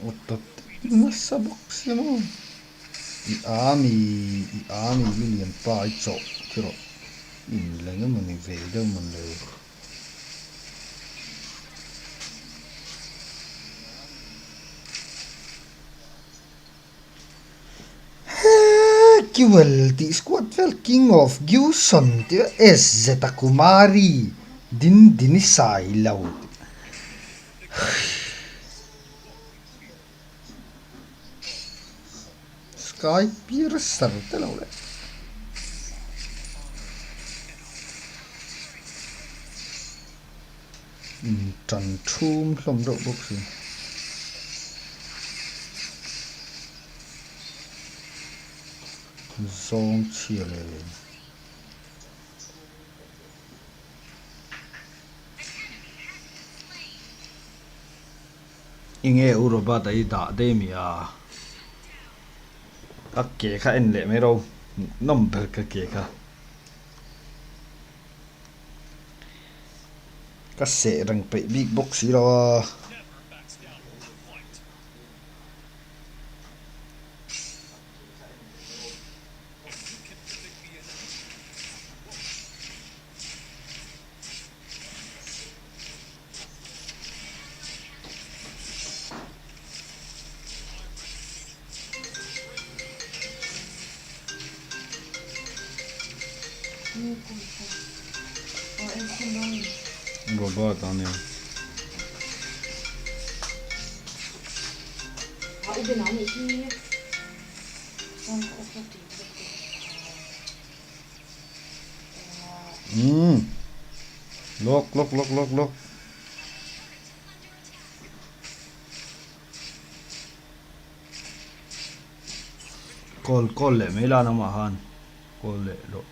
otot nasa box mo i ami William pa I cho tiro in lenga mani ve da man le Kiwel ti squad fel king of Gyuson ti es zetakumari din dinisai lau Sky Piercer te lau le Trần Thum hlom ro bok si Zong chia le inge uroba dai da de mi a các kẻ khác anh lệ mấy đâu nằm bờ các kẻ khác các sẽ răng bị big box gì đó robot on him. Look. Call le mấy la nó mà han. Call le lo.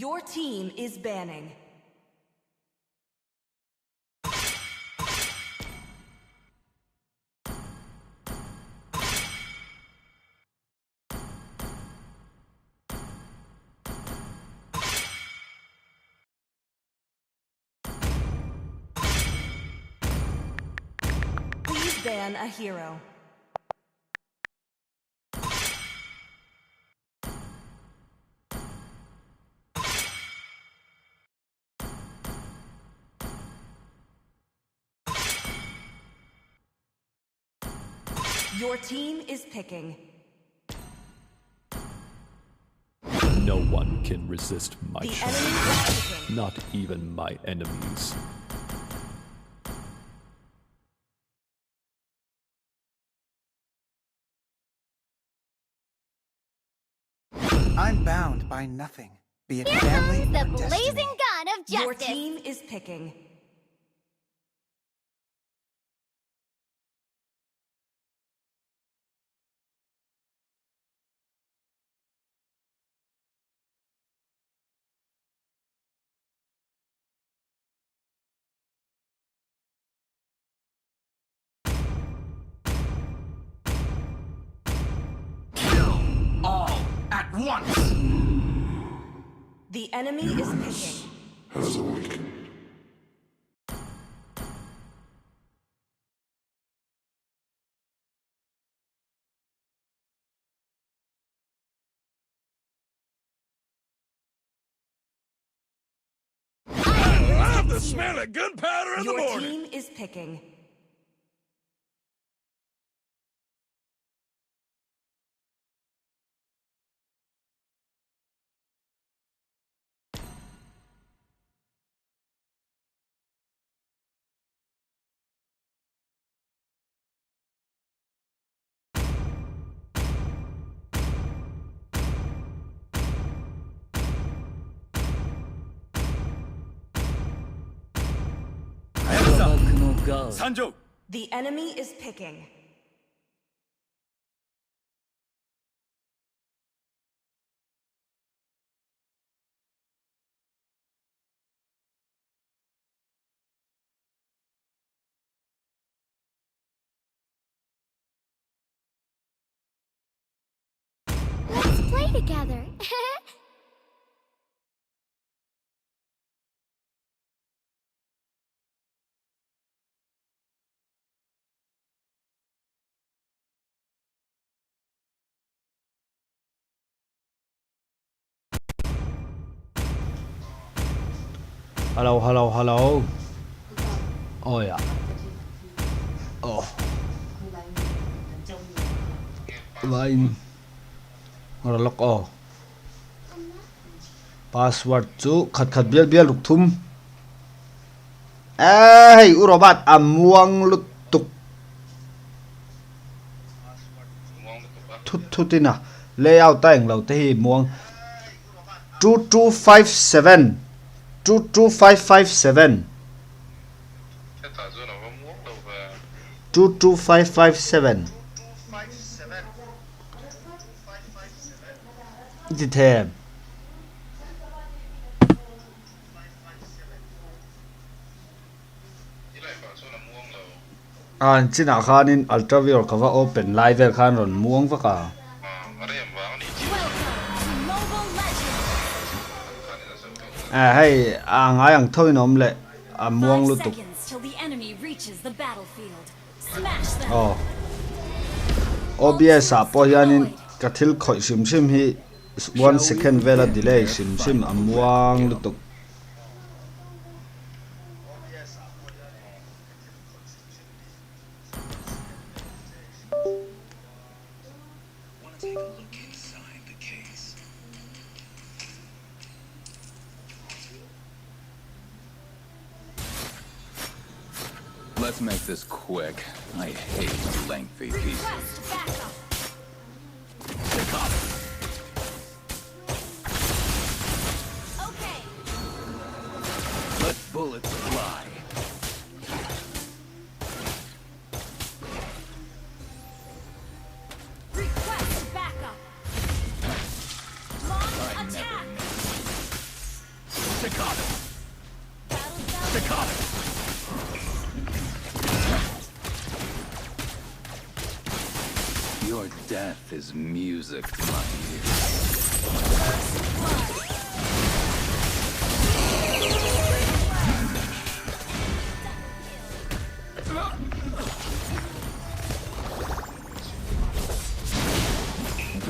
Your team is banning. Please ban a hero. Your team is picking. No one can resist my The charm. enemy is picking. Not even my enemies. I'm bound by nothing, be it family The or blazing destiny. gun of justice. Your team is picking. All at once. The enemy is picking. Has awakened. I love the smell of gunpowder in the Your morning. team is picking. Sanjo. The enemy is picking. Let's play together. Hello, hello, hello. Oh yeah. Oh. Line. Ngora lock oh. Password chu khat khat bial bial luk thum. Hey, urobat amuang lutuk. Thut thutina. Layout ta eng lo te hi muang 2257 22557 22557 Gì thèm chỉ nào khanin ultraviolet cover open live khan ron muang va ka hay ngai ang thoi nom le muang lu tuk Till the enemy reaches the battlefield. Smash them. oh OBS a po hianin kathil khoi sim sim hi 1 second vela delay sim sim amuang lu tuk Let's make this quick. I hate lengthy pieces. Pick up. Okay. Let bullets fly. Request backup. Launch attack. Your death is music to my ears.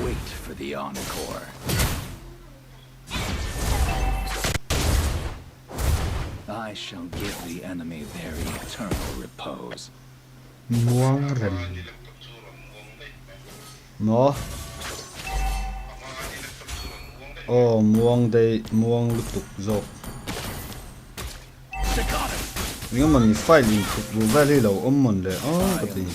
Wait for the encore. I shall give the enemy their eternal repose. Muang ren. Nó. Muang đây, muang lục tục dọc. Nếu mà mình phải liên tục vô vai đi lâu mình để cái gì.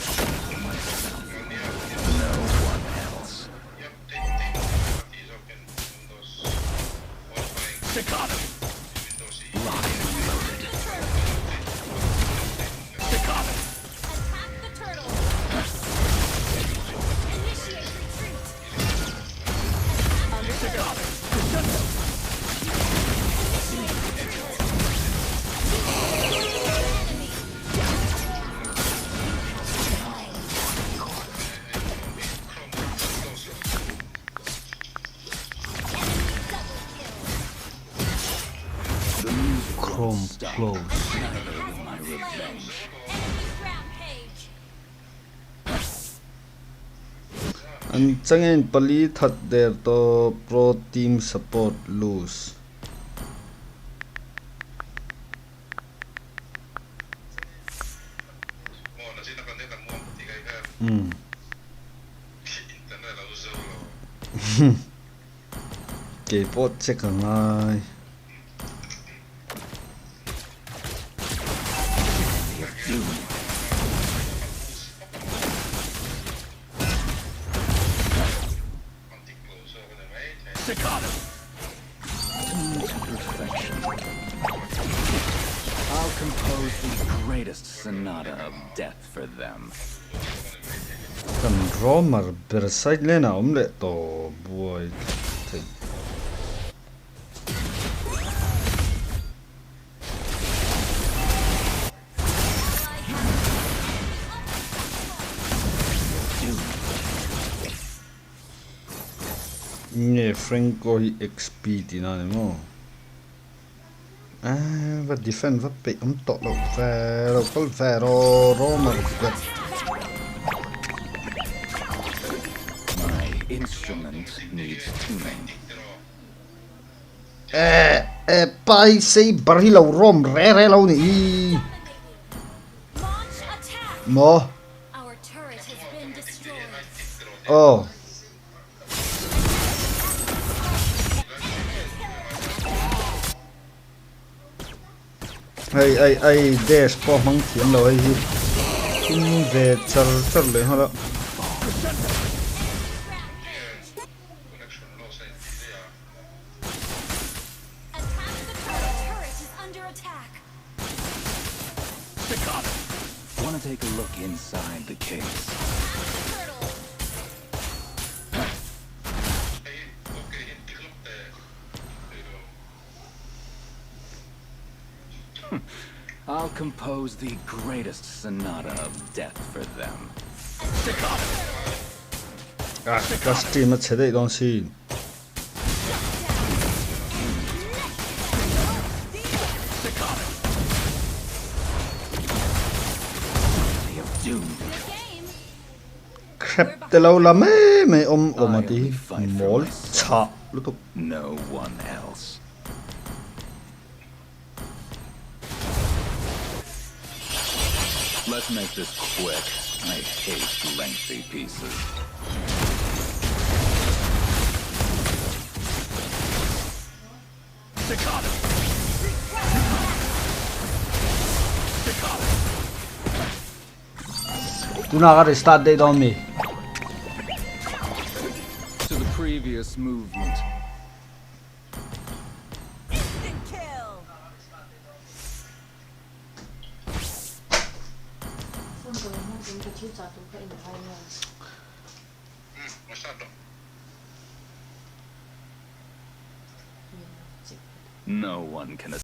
Chrome close. Anh chẳng em pali thật để to pro team support lose. Cái bot check ngay. I'll compose the greatest sonata of death for them. Cần rõ mà bật sách lên nào lệ tổ buổi thì nghe Franco XP thì nào này mà và defend và bị tội đâu về rồi mà Instrument needs tuning. Pai say bari lâu rom re lâu nè mo ai dash po mang thiam lo ai hi về chal le ha lo Want to take a look inside the case? I'll compose the greatest sonata of death for them. Cái stream nó chế đấy东西khép tới lâu lắm ấy mày ôm mà tí mỏi chạ lúc tục No one else. Let's make this quick. I hate lengthy pieces. Do not start date on me. To the previous movement. No one can